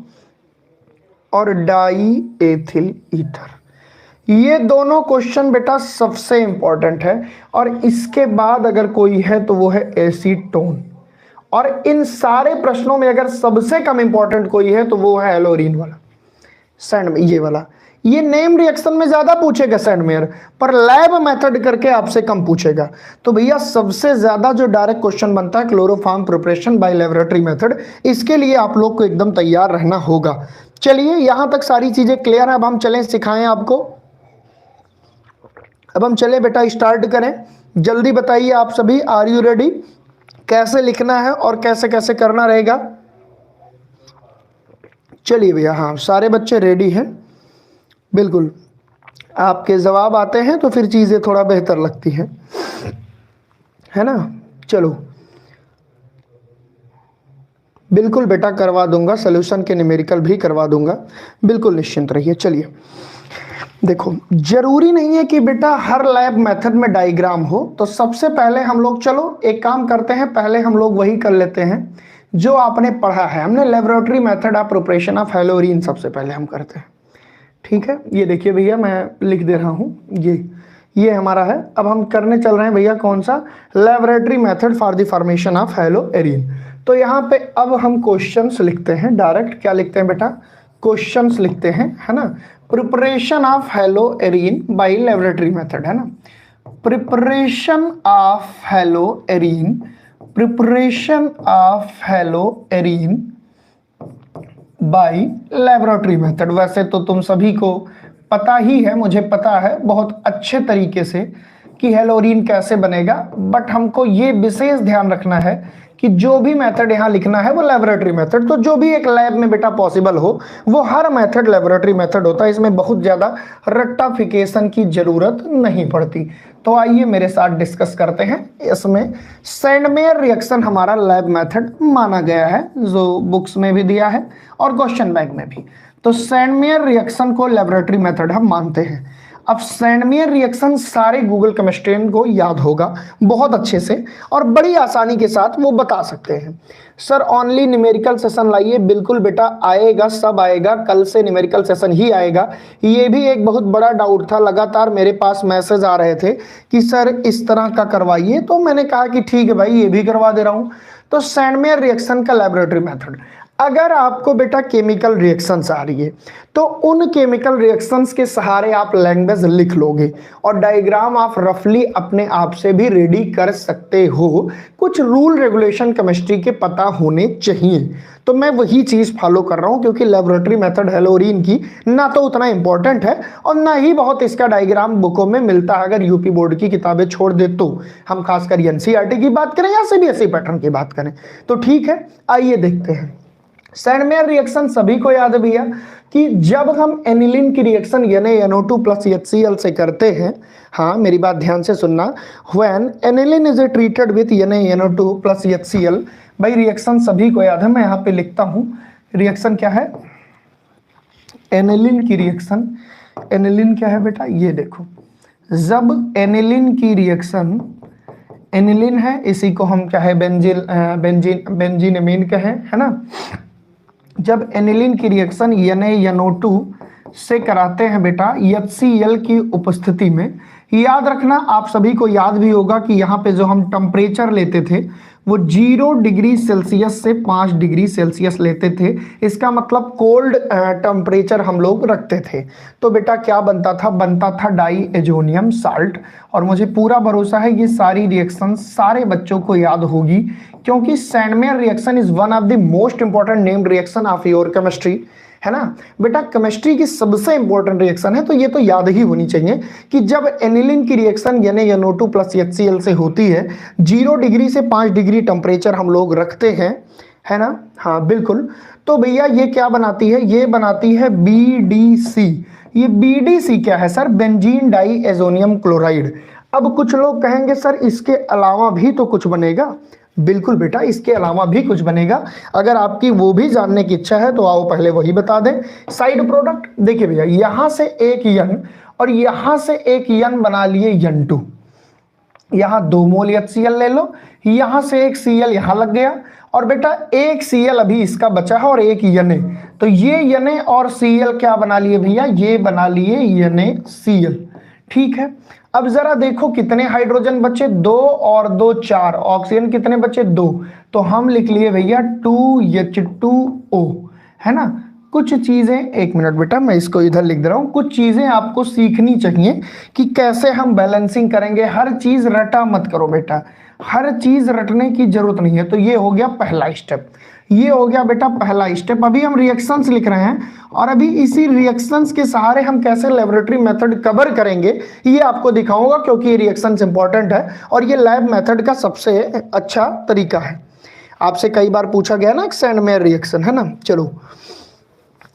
और डाई एथिल ईथर। ये दोनों क्वेश्चन बेटा सबसे इंपॉर्टेंट है। और इसके बाद अगर कोई है तो वो है एसीटोन। और इन सारे प्रश्नों में अगर सबसे कम इंपॉर्टेंट कोई है तो वो है एलोरीन वाला, सैंड, ये वाला। ये नेम रिएक्शन में ज्यादा पूछेगा सैंडमेयर, पर लैब मेथड करके आपसे कम पूछेगा। तो भैया सबसे ज्यादा जो डायरेक्ट क्वेश्चन बनता है chloroform preparation bye laboratory method, इसके लिए आप लोग को एकदम तैयार रहना होगा। चलिए यहां तक सारी चीजें क्लियर है। अब हम चलें सिखाएं आपको। अब हम चले बेटा स्टार्ट करें। जल्दी बताइए आप सभी, आर यू रेडी? कैसे लिखना है और कैसे कैसे करना रहेगा? चलिए भैया, हाँ सारे बच्चे रेडी हैं, बिल्कुल। आपके जवाब आते हैं तो फिर चीजें थोड़ा बेहतर लगती हैं, है ना। चलो बिल्कुल बेटा करवा दूंगा, सॉल्यूशन के न्यूमेरिकल भी करवा दूंगा, बिल्कुल निश्चिंत रहिए। चलिए देखो, जरूरी नहीं है कि बेटा हर लैब मेथड में डायग्राम हो। तो सबसे पहले हम लोग, चलो एक काम करते हैं, पहले हम लोग वही कर लेते हैं जो आपने पढ़ा है। हमने laboratory method of preparation of haloarene सबसे पहले हम करते हैं, ठीक है। ये देखिए भैया, मैं लिख दे रहा हूँ, ये हमारा है। अब हम करने चल रहे हैं भैया कौन सा? Laboratory method for the formation of haloarene. तो यहाँ पे अब हम क्वेश्चंस लिखते हैं डायरेक्ट। क्या लिखते हैं बेटा? क्वेश्चंस लिखते हैं, है ना। Preparation of haloarene by laboratory method, है ना। Preparation of haloarene, preparation of haloarene by laboratory method. वैसे तो तुम सभी को पता ही है, मुझे पता है बहुत अच्छे तरीके से कि हेलोरीन कैसे बनेगा, बट हमको ये विशेष ध्यान रखना है कि जो भी मेथड यहाँ लिखना है वो लेबोरेटरी मेथड। तो जो भी एक लैब में बेटा पॉसिबल हो वो हर मेथड लेबोरेटरी मेथड होता है। इसमें बहुत ज्यादा रट्टाफिकेशन की जरूरत नहीं पड़ती। तो आइए मेरे साथ डिस्कस करते हैं। इसमें सैंडमेयर रिएक्शन हमारा लैब मेथड माना गया है, जो बुक्स में भी दिया है और क्वेश्चन बैंक में भी। तो सैंडमेयर रिएक्शन को लेबोरेटरी मेथड हम मानते हैं। अब सैंडमेयर रिएक्शन सारे गूगल केमिस्ट्रियन को याद होगा बहुत अच्छे से और बड़ी आसानी के साथ वो बता सकते हैं। सर ओनली न्यूमेरिकल सेशन लाइए, बिल्कुल बेटा आएगा, सब आएगा, कल से न्यूमेरिकल सेशन ही आएगा। ये भी एक बहुत बड़ा डाउट था, लगातार मेरे पास मैसेज आ रहे थे कि सर इस तरह का करवाइए, तो मैंने कहा कि ठीक है भाई, ये भी करवा दे रहा हूं। तो सैंडमेयर रिएक्शन का लेबोरेटरी मेथड, अगर आपको बेटा केमिकल रिएक्शंस आ रही है तो उन केमिकल रिएक्शंस के सहारे आप लैंग्वेज लिख लोगे और डायग्राम आप रफली अपने आप से भी रेडी कर सकते हो। कुछ रूल रेगुलेशन केमिस्ट्री के पता होने चाहिए। तो मैं वही चीज फॉलो कर रहा हूं, क्योंकि लेबोरेटरी मेथड हेलोरीन की ना तो उतना इंपॉर्टेंट है और ना ही बहुत इसका डायग्राम बुकों में मिलता है। अगर यूपी बोर्ड की किताबें छोड़ दे तो, हम खासकर एनसीईआरटी की बात करें या सीबीएसई पैटर्न की बात करें तो ठीक है। आइए देखते हैं। सैंडमेयर रिएक्शन सभी को याद है भैया कि जब हम एनिलीन की रिएक्शन यानी NO2 प्लस HCl से करते हैं, हाँ मेरी बात ध्यान से सुनना, when aniline is treated with NO2 plus HCl, भाई रिएक्शन सभी को याद है। मैं यहाँ पे लिखता हूँ रिएक्शन क्या है, एनिलीन की रिएक्शन। एनिलीन क्या है बेटा, ये देखो, जब एनिलीन की रिएक्शन, एनिलीन है, इसी को हम क्या है बेंजीनमीन कहें, है ना। जब एनिलीन की रिएक्शन NaNO2 से कराते हैं बेटा HCl की उपस्थिति में, याद रखना आप सभी को याद भी होगा कि यहाँ पे जो हम टेम्परेचर लेते थे वो 0 डिग्री सेल्सियस से 5 डिग्री सेल्सियस लेते थे। इसका मतलब कोल्ड टेम्परेचर हम लोग रखते थे। तो बेटा क्या बनता था डाई एजोनियम साल्ट। और मुझे पूरा भरोसा है ये सारी रिएक्शन सारे बच्चों को याद होगी, क्योंकि Sandmeyer reaction is one of the most important named reaction of your chemistry, है ना बेटा। केमिस्ट्री की सबसे इंपॉर्टेंट रिएक्शन है, तो ये तो याद ही होनी चाहिए कि जब एनिलीन की रिएक्शन यानी NO2 प्लस HCl से होती है, 0 डिग्री से 5 डिग्री टेम्परेचर हम लोग रखते हैं, है ना। हाँ बिल्कुल। तो भैया ये क्या बनाती है, ये बनाती है BDC। ये BDC क्या है sir, benzene diazonium chloride. अब कुछ लोग कहेंगे सर इसके अलावा भी तो कुछ बनेगा। बिल्कुल बेटा, इसके अलावा भी कुछ बनेगा। अगर आपकी वो भी जानने की इच्छा है तो आओ पहले वही बता दें। साइड प्रोडक्ट देखिए भैया, यहां से एक N और यहां से एक N बना लिए N2। यहां 2 मोल HCl ले लो, यहां से एक Cl यहां लग गया, और बेटा एक Cl अभी इसका बचा है और एक Na। तो ये Na और Cl क्या बना लिए भैया, ये बना लिए NaCl। ठीक है। अब जरा देखो कितने हाइड्रोजन बचे, 2 और 2 4। ऑक्सीजन कितने बचे, 2। तो हम लिख लिए भैया 2H2O, है ना। कुछ चीजें, एक मिनट बेटा मैं इसको इधर लिख दे रहा हूं। कुछ चीजें आपको सीखनी चाहिए कि कैसे हम बैलेंसिंग करेंगे। हर चीज रटा मत करो बेटा, हर चीज रटने की जरूरत नहीं है। तो ये हो गया पहला स्टेप, ये हो गया बेटा पहला स्टेप। अभी हम रिएक्शंस लिख रहे हैं, और अभी इसी रिएक्शंस के सहारे हम कैसे लेबोरेटरी मेथड कवर करेंगे ये आपको दिखाऊंगा, क्योंकि ये रिएक्शंस इंपॉर्टेंट है और ये लैब मेथड का सबसे अच्छा तरीका है। आपसे कई बार पूछा गया ना सैंडमेयर रिएक्शन, है ना। चलो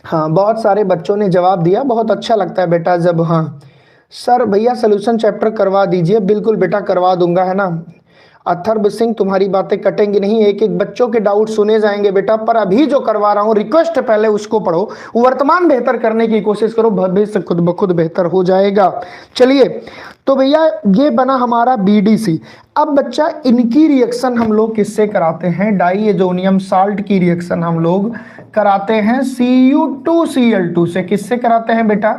हाँ, बहुत सारे बच्चों ने जवाब दिया, बहुत अच्छा लगता है बेटा जब। हाँ सर भैया सोल्यूशन चैप्टर करवा दीजिए। बिल्कुल बेटा करवा दूंगा, है ना। अथर्व सिंह तुम्हारी बातें कटेंगी नहीं, एक एक बच्चों के डाउट सुने जाएंगे बेटा। पर अभी जो करवा रहा हूं रिक्वेस्ट पहले उसको पढ़ो, वर्तमान बेहतर करने की कोशिश करो, भविष्य खुद ब खुद बेहतर हो जाएगा। चलिए तो भैया ये बना हमारा BDC। अब बच्चा इनकी रिएक्शन हम लोग किससे कराते हैं, डाई एजोनियम साल्ट की रिएक्शन हम लोग कराते हैं Cu2Cl2 से। किससे कराते हैं बेटा,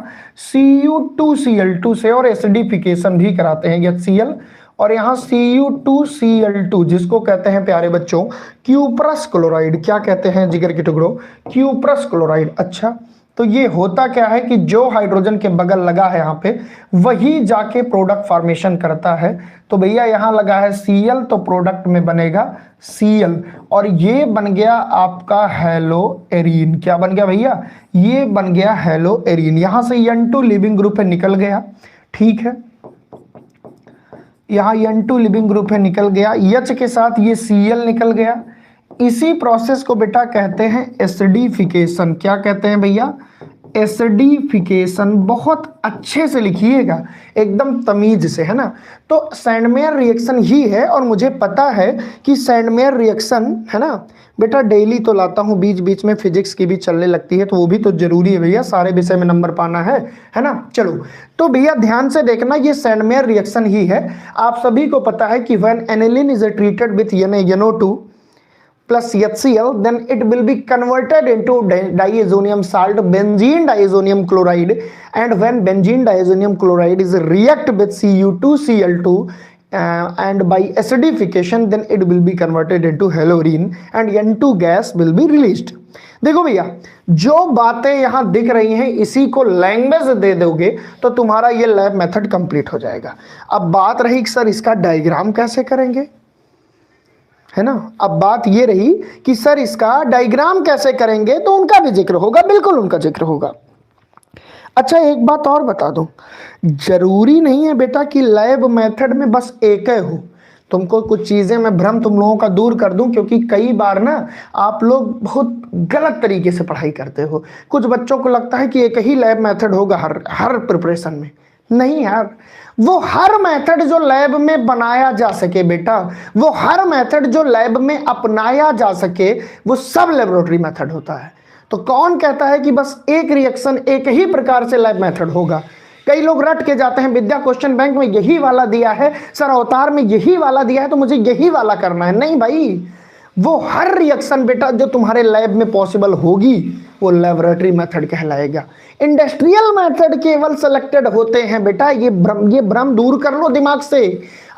Cu2Cl2 से। और एसिडिफिकेशन भी कराते हैं HCl, और यहाँ Cu2Cl2 जिसको कहते हैं प्यारे बच्चों क्यूप्रस क्लोराइड। क्या कहते हैं जिगर के टुकड़ों, क्यूप्रस क्लोराइड। अच्छा तो ये होता क्या है कि जो हाइड्रोजन के बगल लगा है यहाँ पे, वही जाके प्रोडक्ट फॉर्मेशन करता है। तो भैया यहाँ लगा है Cl, तो प्रोडक्ट में बनेगा Cl, और ये बन गया आपका हेलो एरीन। क्या बन गया भैया, ये बन गया हेलो एरीन। यहां से N2 लिविंग ग्रुप है निकल गया, ठीक है। यहाँ N2 लिविंग ग्रुप है निकल गया, H के साथ ये Cl निकल गया। इसी प्रोसेस को बेटा कहते हैं एसिडिफिकेशन। क्या कहते हैं भैया, एसिडिफिकेशन। बहुत अच्छे से लिखिएगा, एकदम तमीज से, है ना। तो सैंडमेयर रिएक्शन ही है, और मुझे पता है कि सैंडमेयर रिएक्शन, है ना बेटा, डेली तो लाता हूँ, बीच बीच में फिजिक्स की भी चलने लगती है, तो वो भी तो जरूरी है भैया, सारे विषय में नंबर पाना है ना। चलो तो भैया ध्यान से देखना, ये सैंडमेयर रिएक्शन ही है। आप सभी को पता है कि when aniline is treated with NaNO2 plus HCl, then it will be converted into diazonium salt, benzene diazonium chloride, and when benzene diazonium chloride is react with Cu2Cl2 and by acidification, then it will be converted into halorine and N2 gas will be released। देखो भैया जो बातें यहां दिख रही हैं इसी को लैंग्वेज दे दोगे तो तुम्हारा ये लैब मेथड कंप्लीट हो जाएगा। अब बात रही सर इसका डायग्राम कैसे करेंगे, है ना। अब बात ये रही कि सर इसका डायग्राम कैसे करेंगे, तो उनका भी जिक्र होगा, बिल्कुल उनका जिक्र होगा। अच्छा एक बात और बता दूं, जरूरी नहीं है बेटा कि लैब मेथड में बस एक ही हो। तुमको कुछ चीजें मैं भ्रम तुम लोगों का दूर कर दूं, क्योंकि कई बार ना आप लोग बहुत गलत तरीके से पढ़ाई करते हो। कुछ बच्चों को लगता है कि एक ही लैब मेथड होगा हर प्रिपरेशन में। नहीं यार, वो हर मेथड जो लैब में बनाया जा सके बेटा, वो हर मेथड जो लैब में अपनाया जा सके, वो सब लेबोरेटरी मेथड होता है। तो कौन कहता है कि बस एक रिएक्शन एक ही प्रकार से लैब मेथड होगा। कई लोग रट के जाते हैं, विद्या क्वेश्चन बैंक में यही वाला दिया है, सर अवतार में यही वाला दिया है तो मुझे यही वाला करना है। नहीं भाई, वो हर रिएक्शन बेटा जो तुम्हारे लैब में पॉसिबल होगी वो लेबोरेटरी मेथड कहलाएगा। इंडस्ट्रियल मेथड केवल सिलेक्टेड होते हैं बेटा, ये भ्रम दूर कर लो दिमाग से।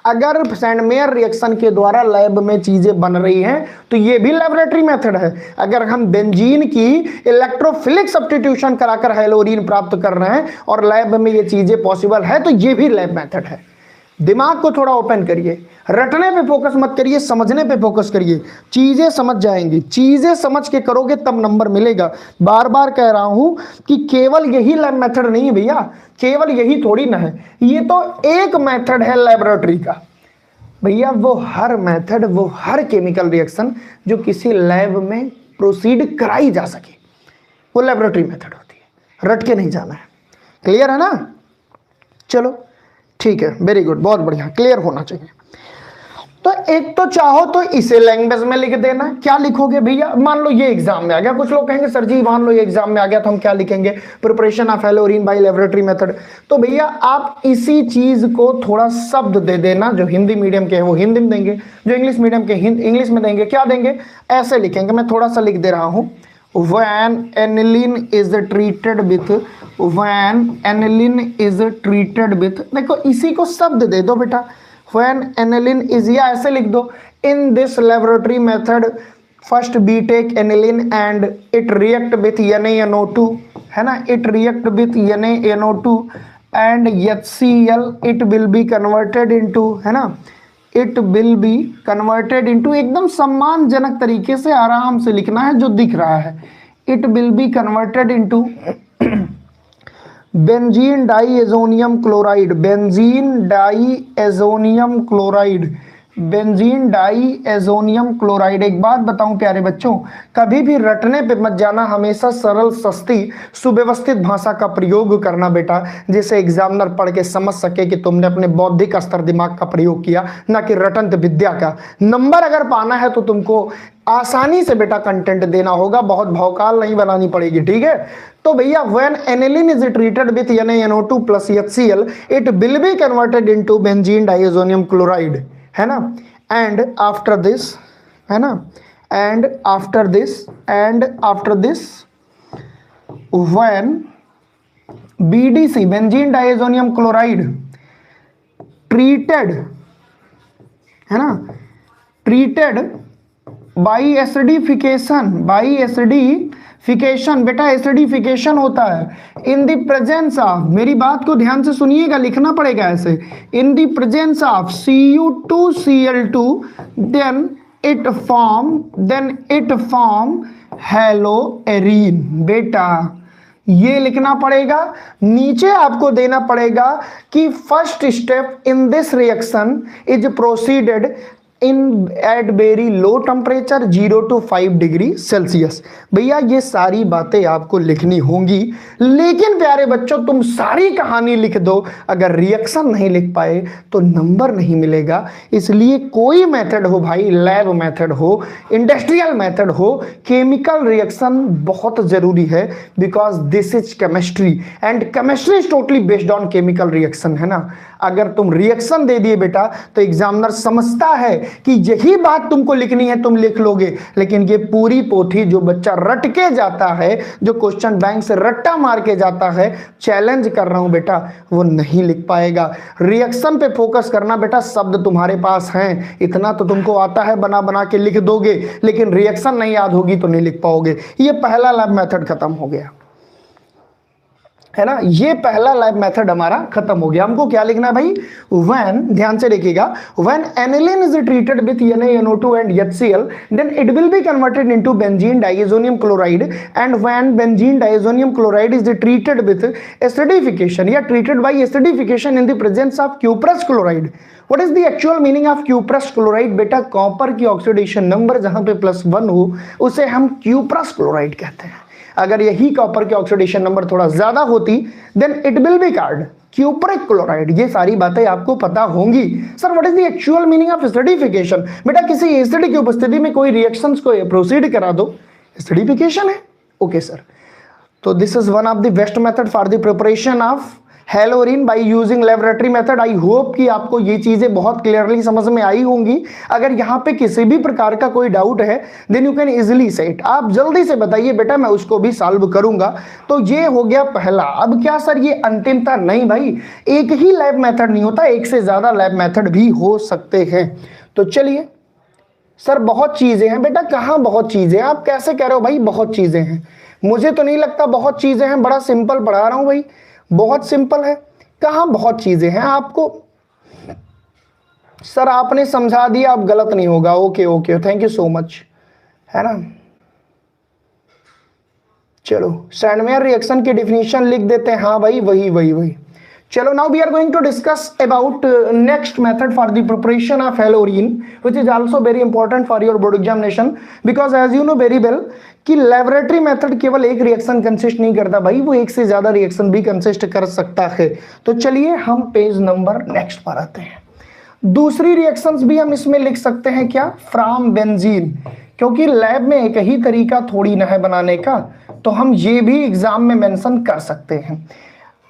अगर सैंडमेयर रिएक्शन के द्वारा लैब में चीजें बन रही हैं तो ये भी लेबोरेटरी मेथड है। अगर हम बेंजीन की इलेक्ट्रोफिलिक सब्स्टिट्यूशन कराकर हेलोरीन प्राप्त कर रहे हैं और लैब में ये चीजें पॉसिबल है तो ये भी लैब मेथड है। दिमाग को थोड़ा ओपन करिए, रटने पे फोकस मत करिए, समझने पे फोकस करिए, चीजें समझ जाएंगी। चीजें समझ के करोगे तब नंबर मिलेगा। बार बार कह रहा हूं कि केवल यही लैब मेथड नहीं है भैया, केवल यही थोड़ी ना है, ये तो एक मेथड है लेबोरेटरी का भैया। वो हर मेथड, वो हर केमिकल रिएक्शन जो किसी लैब में प्रोसीड कराई जा सके वो लेबोरेटरी मेथड होती है। रट के नहीं जाना है। क्लियर है ना? चलो ठीक है, वेरी गुड, बहुत बढ़िया, क्लियर होना चाहिए। तो एक तो चाहो तो इसे लैंग्वेज में लिख देना। क्या लिखोगे भैया? मान लो ये एग्जाम में आ गया, कुछ लोग कहेंगे सर जी मान लो ये एग्जाम में आ गया तो हम क्या लिखेंगे? Preparation of haloarene by laboratory method. तो भैया आप इसी चीज को थोड़ा शब्द दे देना। जो हिंदी मीडियम के हैं वो हिंदी में देंगे, जो इंग्लिश मीडियम के इंग्लिश में देंगे। क्या देंगे? ऐसे लिखेंगे, मैं थोड़ा सा लिख दे रहा हूं। When aniline is treated with, when aniline is treated with, देखो इसी को शब्द दे दो बेटा। When aniline is, या ऐसे लिख दो, in this laboratory method first we take aniline and it react with NaNO2, है ना, it react with NaNO2 and HCl, it will be converted into, है ना, it will be converted into, एकदम सम्मानजनक तरीके से आराम से लिखना है जो दिख रहा है। It will be converted into benzene diazonium chloride, benzene diazonium chloride, benzene diazonium chloride. एक बात बताऊं प्यारे बच्चों, कभी भी रटने पे मत जाना, हमेशा सरल, सस्ती, सुव्यवस्थित भाषा का प्रयोग करना बेटा, जिसे एग्जामिनर पढ़ के समझ सके कि तुमने अपने बौद्धिक स्तर दिमाग का प्रयोग किया, ना कि रटंत विद्या का। नंबर अगर पाना है तो तुमको आसानी से बेटा कंटेंट देना होगा, बहुत भौकाल नहीं बनानी पड़ेगी, ठीक है? तो भैया when aniline is treated with NaNO2 plus HCl, it will be converted into benzene diazonium chloride, है ना। एंड आफ्टर दिस, है ना, and after this, and after this when BDC, benzene diazonium chloride, treated, है ना, treated by acidification, by acidification, बेटा acidification होता है इन the presence of, मेरी बात को ध्यान से सुनिएगा, लिखना पड़ेगा ऐसे, in the presence of Cu2Cl2, then it form haloarene. बेटा ये लिखना पड़ेगा, नीचे आपको देना पड़ेगा कि first step in this reaction is proceeded in at very low temperature 0 to 5 degree Celsius. भैया ये सारी बातें आपको लिखनी होंगी, लेकिन प्यारे बच्चों तुम सारी कहानी लिख दो, अगर रिएक्शन नहीं लिख पाए तो नंबर नहीं मिलेगा। इसलिए कोई मेथड हो भाई, लैब मेथड हो, इंडस्ट्रियल मेथड हो, केमिकल रिएक्शन बहुत जरूरी है, because this is chemistry and chemistry is totally based on chemical reaction, है ना। अगर तुम रिएक्शन दे दिए बेटा तो एग्जामिनर समझता है कि यही बात तुमको लिखनी है, तुम लिख लोगे, लेकिन ये पूरी पोथी जो बच्चा रट के जाता है, जो क्वेश्चन बैंक से रट्टा मार के जाता है, चैलेंज कर रहा हूं बेटा, वो नहीं लिख पाएगा। रिएक्शन पे फोकस करना बेटा, शब्द तुम्हारे पास हैं, इतना तो तुमको आता है, बना बना के लिख दोगे, लेकिन रिएक्शन नहीं याद होगी तो नहीं लिख पाओगे। ये पहला लैब मेथड खत्म हो गया, है ना, ये पहला लैब मेथड हमारा खत्म हो गया। हमको क्या लिखना है भाई? व्हेन, ध्यान से देखिएगा, when aniline is treated with NaNO2 and HCl, then it will be converted into benzene diazonium chloride, and when benzene diazonium chloride is treated with acidification या treated by acidification in the presence of cuprous chloride. What is the actual meaning of cuprous chloride? बेटा copper की oxidation number जहां पे +1 हो उसे हम cuprous chloride कहते हैं। अगर यही कॉपर की ऑक्सीडेशन नंबर थोड़ा ज्यादा होती, then it will be called cupric chloride. ये सारी बातें आपको पता होंगी। Sir what is the actual meaning of acidification? बेटा किसी एसिड की उपस्थिति में कोई रिएक्शंस को प्रोसीड करा दो, एसिडिफिकेशन है। ओके सर, तो this is one of the best method for the preparation of हेलोरिन bye using laboratory method. I hope कि आपको ये चीजें बहुत क्लियरली समझ में आई होंगी। अगर यहाँ पे किसी भी प्रकार का कोई डाउट है देन यू कैन इजिली से इट, आप जल्दी से बताइए बेटा, मैं उसको भी सॉल्व करूंगा। तो ये हो गया पहला। अब क्या सर ये अंतिम था? नहीं भाई, एक ही लैब मेथड नहीं होता, एक से ज्यादा लैब मेथड भी हो सकते हैं। तो चलिए सर बहुत चीजें हैं बेटा, कहाँ बहुत चीजें? आप कैसे कह रहे हो भाई बहुत चीजें हैं? मुझे तो नहीं लगता बहुत चीजें हैं, बड़ा सिंपल पढ़ा रहा हूं भाई, बहुत सिंपल है। कहाँ बहुत चीजें हैं? आपको सर आपने समझा दिया, अब गलत नहीं होगा। Okay okay, thank you so much, है ना। चलो सैंडमेयर रिएक्शन की डिफिनीशन लिख देते हैं। हाँ भाई वही वही वही। चलो now we are going to discuss about next method for the preparation of haloarene which is also very important for your board examination, because as you know very well कि लेबोरेटरी मेथड केवल एक reaction consist नहीं करता भाई, वो एक से ज्यादा रिएक्शन भी कंसिस्ट कर सकता है। तो चलिए हम पेज नंबर नेक्स्ट पर आते हैं। दूसरी रिएक्शंस भी हम इसमें लिख सकते हैं, क्या? फ्रॉम बेंजीन, क्योंकि लैब में एक ही तरीका थोड़ी ना है बनाने का, तो हम ये भी एग्जाम में मेंशन कर सकते हैं।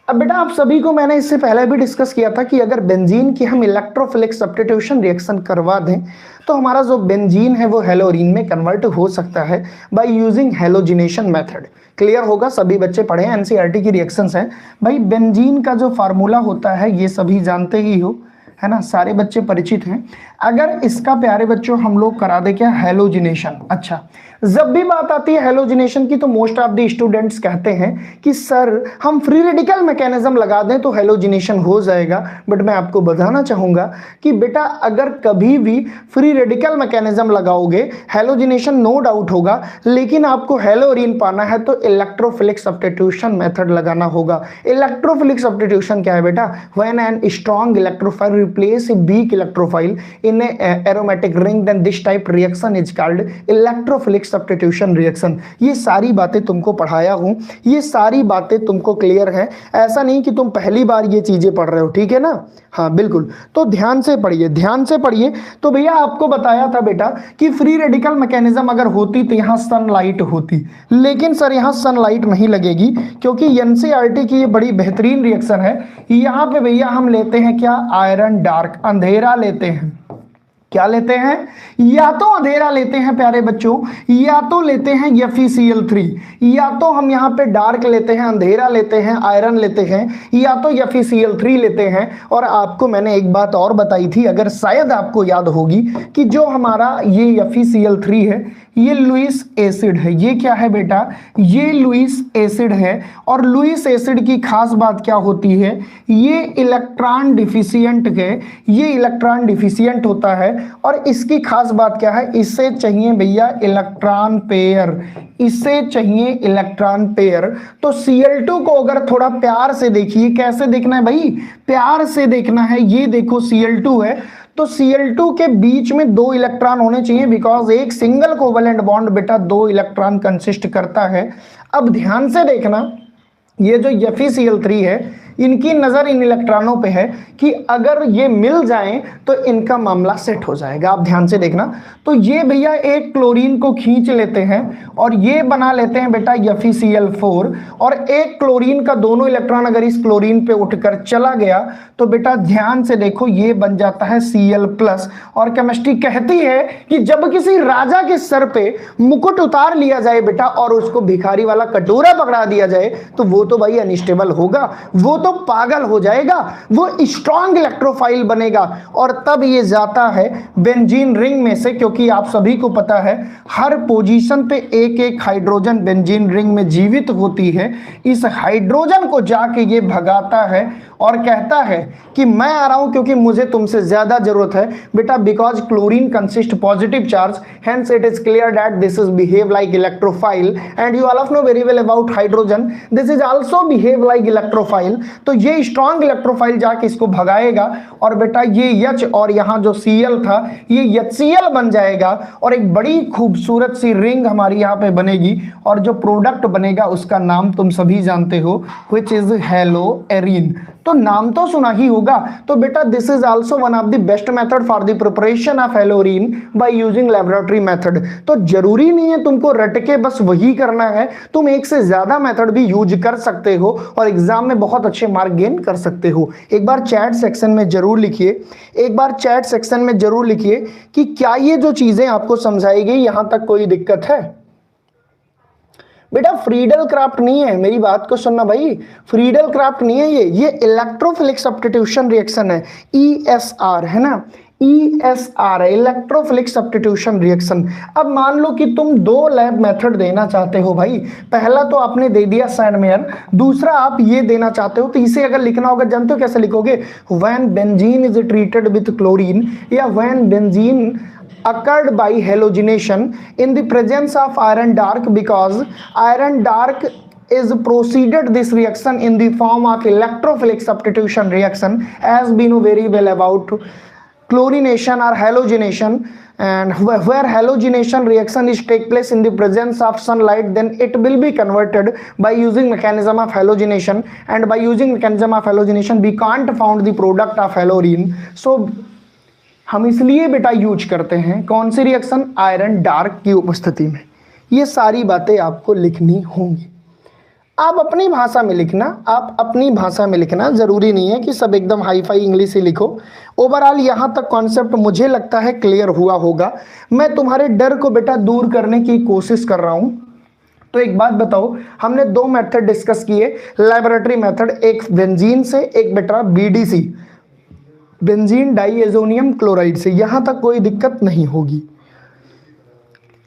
अब बेटा आप सभी को मैंने इससे पहले भी डिस्कस किया था कि अगर बेंजीन की हम इलेक्ट्रोफिलिक सब्स्टिट्यूशन रिएक्शन करवा दें तो हमारा जो बेंजीन है वो हेलोरिन में कन्वर्ट हो सकता है by using halogenation method. Clear होगा, सभी बच्चे पढ़े हैं, एनसीईआरटी की रिएक्शंस हैं भाई। बेंजीन का जो फार्मूला होता है ये सभी जानते ही हो, है ना, सारे बच्चे परिचित हैं। अगर इसका प्यारे बच्चों हम लोग करा दे क्या? हेलोजिनेशन। अच्छा, जब भी बात आती है हेलोजिनेशन की तो मोस्ट ऑफ द स्टूडेंट्स कहते हैं कि सर हम फ्री रेडिकल मैकेनिज्म लगा दें तो हेलोजिनेशन हो जाएगा। बट मैं आपको बताना चाहूंगा कि बेटा अगर कभी भी फ्री रेडिकल मैकेनिज्म लगाओगे हेलोजिनेशन नो डाउट होगा, लेकिन आपको हेलोरिन पाना है तो इलेक्ट्रोफिलिक सब्स्टिट्यूशन मेथड लगाना होगा। इलेक्ट्रोफिलिक सब्स्टिट्यूशन क्या है बेटा? When an strong electrophile replace a weak electrophile in a aromatic ring then this type reaction is called electrophilic substitution reaction. ये सारी बातें तुमको पढ़ाया हूं, ये सारी बातें तुमको क्लियर है, ऐसा नहीं कि तुम पहली बार ये चीजें पढ़ रहे हो, ठीक है ना। हाँ बिल्कुल, तो ध्यान से पढ़िए, ध्यान से पढ़िए। तो भैया आपको बताया था बेटा कि फ्री रेडिकल मैकेनिज्म अगर होती तो यहां सनलाइट होती, लेकिन सर यहां सनलाइट नहीं लगेगी क्योंकि एनसीईआरटी की ये बड़ी बेहतरीन रिएक्शन है। यहां पे भैया हम लेते हैं क्या? आयरन डार्क, अंधेरा लेते हैं। क्या लेते हैं? या तो अंधेरा लेते हैं प्यारे बच्चों, या तो लेते हैं FeCl3, या तो हम यहाँ पे डार्क लेते हैं, अंधेरा लेते हैं, आयरन लेते हैं, या तो FeCl3 लेते हैं। और आपको मैंने एक बात और बताई थी, अगर शायद आपको याद होगी, कि जो हमारा ये FeCl3 है ये लुईस एसिड है। ये क्या है बेटा? ये लुईस एसिड है। और लुईस एसिड की खास बात क्या होती है? ये इलेक्ट्रॉन डिफिशिएंट है, ये इलेक्ट्रॉन डिफिशिएंट होता है। और इसकी खास बात क्या है? इससे चाहिए भैया इलेक्ट्रॉन पेयर, इससे चाहिए इलेक्ट्रॉन पेयर। तो Cl2 को अगर थोड़ा प्यार से देखिए, कैसे देखना है भाई? प्यार से देखना है। ये देखो Cl2 है, तो Cl2 के बीच में 2 इलेक्ट्रॉन होने चाहिए, बिकॉज एक सिंगल कोवेलेंट बॉन्ड बेटा 2 इलेक्ट्रॉन कंसिस्ट करता है। अब ध्यान से देखना, ये जो FeCl3 है इनकी नजर इन इलेक्ट्रॉनों पे है कि अगर ये मिल जाएं तो इनका मामला सेट हो जाएगा। आप ध्यान से देखना, तो ये भैया एक क्लोरीन को खींच लेते हैं और ये बना लेते हैं बेटा FeCl4, और एक क्लोरीन का दोनों इलेक्ट्रॉन अगर इस क्लोरीन पे उठकर चला गया तो बेटा ध्यान से देखो ये बन जाता है Cl+। और केमिस्ट्री कहती है कि जब किसी राजा के सर पे मुकुट उतार लिया जाए बेटा और उसको भिखारी वाला कटोरा पकड़ा दिया जाए तो वो तो भाई अनस्टेबल होगा, वो तो पागल हो जाएगा, वो स्ट्रॉन्ग इलेक्ट्रोफाइल बनेगा। और तब ये जाता है बेंजीन रिंग में से, क्योंकि आप सभी को पता है हर पोजीशन पे एक एक हाइड्रोजन बेंजीन रिंग में जीवित होती है। इस हाइड्रोजन को जाके ये भगाता है और कहता है कि मैं आ रहा हूं क्योंकि मुझे तुमसे ज्यादा जरूरत है बेटा, because chlorine consist positive charge, hence it is clear that this is behave like electrophile. And you all of no very well about hydrogen, this is also behave like electrophile. तो ये स्ट्रॉन्ग इलेक्ट्रोफाइल जाके इसको भगाएगा और बेटा ये H और यहां जो Cl था ये HCl बन जाएगा और एक बड़ी खूबसूरत सी रिंग हमारी यहां पे बनेगी। और जो प्रोडक्ट बनेगा उसका नाम तुम सभी जानते हो, व्हिच इज हेलोएरिन। तो नाम तो सुना ही होगा। तो बेटा this is also one of the best method for the preparation of haloarene by using laboratory method. तो जरूरी नहीं है तुमको रट के बस वही करना है, तुम एक से ज्यादा मेथड भी यूज कर सकते हो और एग्जाम में बहुत अच्छे मार्क गेन कर सकते हो। एक बार चैट सेक्शन में जरूर लिखिए, एक बार चैट सेक्शन में जरूर लिखिए कि क्या ये जो चीजें आपको समझाई गई यहां तक कोई दिक्कत है। बेटा फ्रीडल क्राफ्ट नहीं है, मेरी बात को सुनना भाई, फ्रीडल क्राफ्ट नहीं है ये इलेक्ट्रोफिलिक सब्स्टिट्यूशन रिएक्शन है, ESR है ना, ESR है, इलेक्ट्रोफिलिक सब्स्टिट्यूशन रिएक्शन। अब मान लो कि तुम दो लैब मेथड देना चाहते हो भाई, पहला तो आपने दे दिया सैंडमेयर, दूसरा आप ये देना चाहते हो, तो इसे अगर लिखना होगा जानते हो कैसे लिखोगे, when benzene is treated with chlorine या when benzene occurred by halogenation in the presence of iron dark, because iron dark is proceeded this reaction in the form of electrophilic substitution reaction, as we know very well about chlorination or halogenation, and where halogenation reaction is take place in the presence of sunlight, then it will be converted by using mechanism of halogenation, and by using mechanism of halogenation we can't found the product of halorine। So हम इसलिए बेटा use करते हैं कौन सी reaction, iron dark की उपस्थिति में। ये सारी बातें आपको लिखनी होंगी, आप अपनी भाषा में लिखना, आप अपनी भाषा में लिखना, जरूरी नहीं है कि सब एकदम हाई फाई इंग्लिश ही लिखो। ओवरऑल यहाँ तक कॉन्सेप्ट मुझे लगता है क्लियर हुआ होगा। मैं तुम्हारे डर को बेटा दूर करने की कोशिश कर रहा हूँ। तो एक बात बताओ, हमने दो मेथड डिस्कस किए, लेबोरेटरी मेथड, एक बेंजीन से, एक बेटा BDC, बेंजीन डाइएजोनियम क्लोराइड से, यहां तक कोई दिक्कत नहीं होगी।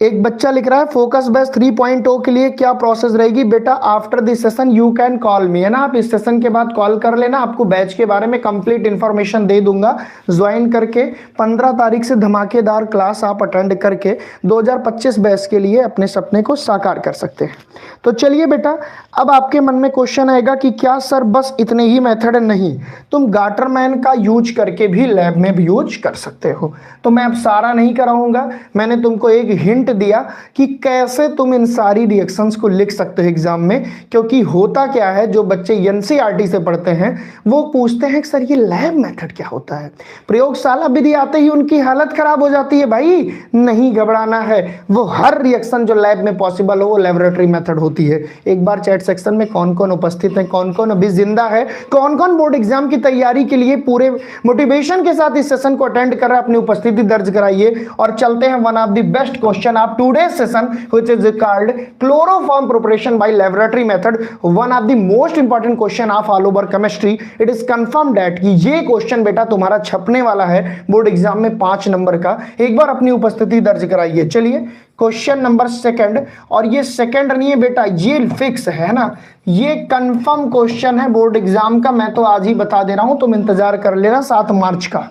एक बच्चा लिख रहा है फोकस बेस 3.0 के लिए क्या प्रोसेस रहेगी बेटा, after this session you can call मी, है ना, आप इस सेशन के बाद कॉल कर लेना, आपको बैच के बारे में कंप्लीट इंफॉर्मेशन दे दूंगा। ज्वाइन करके 15 तारीख से धमाकेदार क्लास आप अटेंड करके 2025 बैच के लिए अपने सपने को साकार कर सकते हैं। तो चलिए बेटा, अब आपके मन में क्वेश्चन आएगा कि क्या सर बस इतने ही मेथड नहीं, तुम गाटरमैन का यूज करके भी लैब में भी यूज कर सकते हो। तो मैं अब सारा नहीं कराऊंगा, मैंने तुमको एक हिंट दिया कि कैसे तुम इन सारी रिएक्शंस को लिख सकते हो एग्जाम में। क्योंकि होता क्या है, जो बच्चे एनसीईआरटी से पढ़ते हैं वो पूछते हैं कि सर ये लैब मेथड क्या होता है, प्रयोगशाला विधि आते ही उनकी हालत खराब हो जाती है। भाई नहीं घबराना है, वो हर रिएक्शन जो लैब में पॉसिबल हो वो लेबोरेटरी मेथड होती है। एक बार चैट सेक्शन में कौन कौन उपस्थित है, कौन कौन अभी जिंदा है, कौन कौन बोर्ड एग्जाम की तैयारी के लिए पूरे मोटिवेशन के साथ इस सेशन को अटेंड कर रहा है, अपनी उपस्थिति दर्ज कराइए। और चलते हैं one of the best question of today's session, which is called chloroform preparation by laboratory method, one of the most important question of all over chemistry। it is confirmed that कि ये क्वेश्चन बेटा तुम्हारा छपने वाला है board exam में 5 number का। एक बार अपनी उपस्थिति दर्ज कराइए। चलिए क्वेश्चन नंबर सेकंड, और ये सेकंड नहीं है बेटा, ये फिक्स है ना, ये कंफर्म क्वेश्चन है बोर्ड एग्जाम का। मैं तो आज ही बता दे रहा हूं, तुम इंतजार कर लेना 7 मार्च का,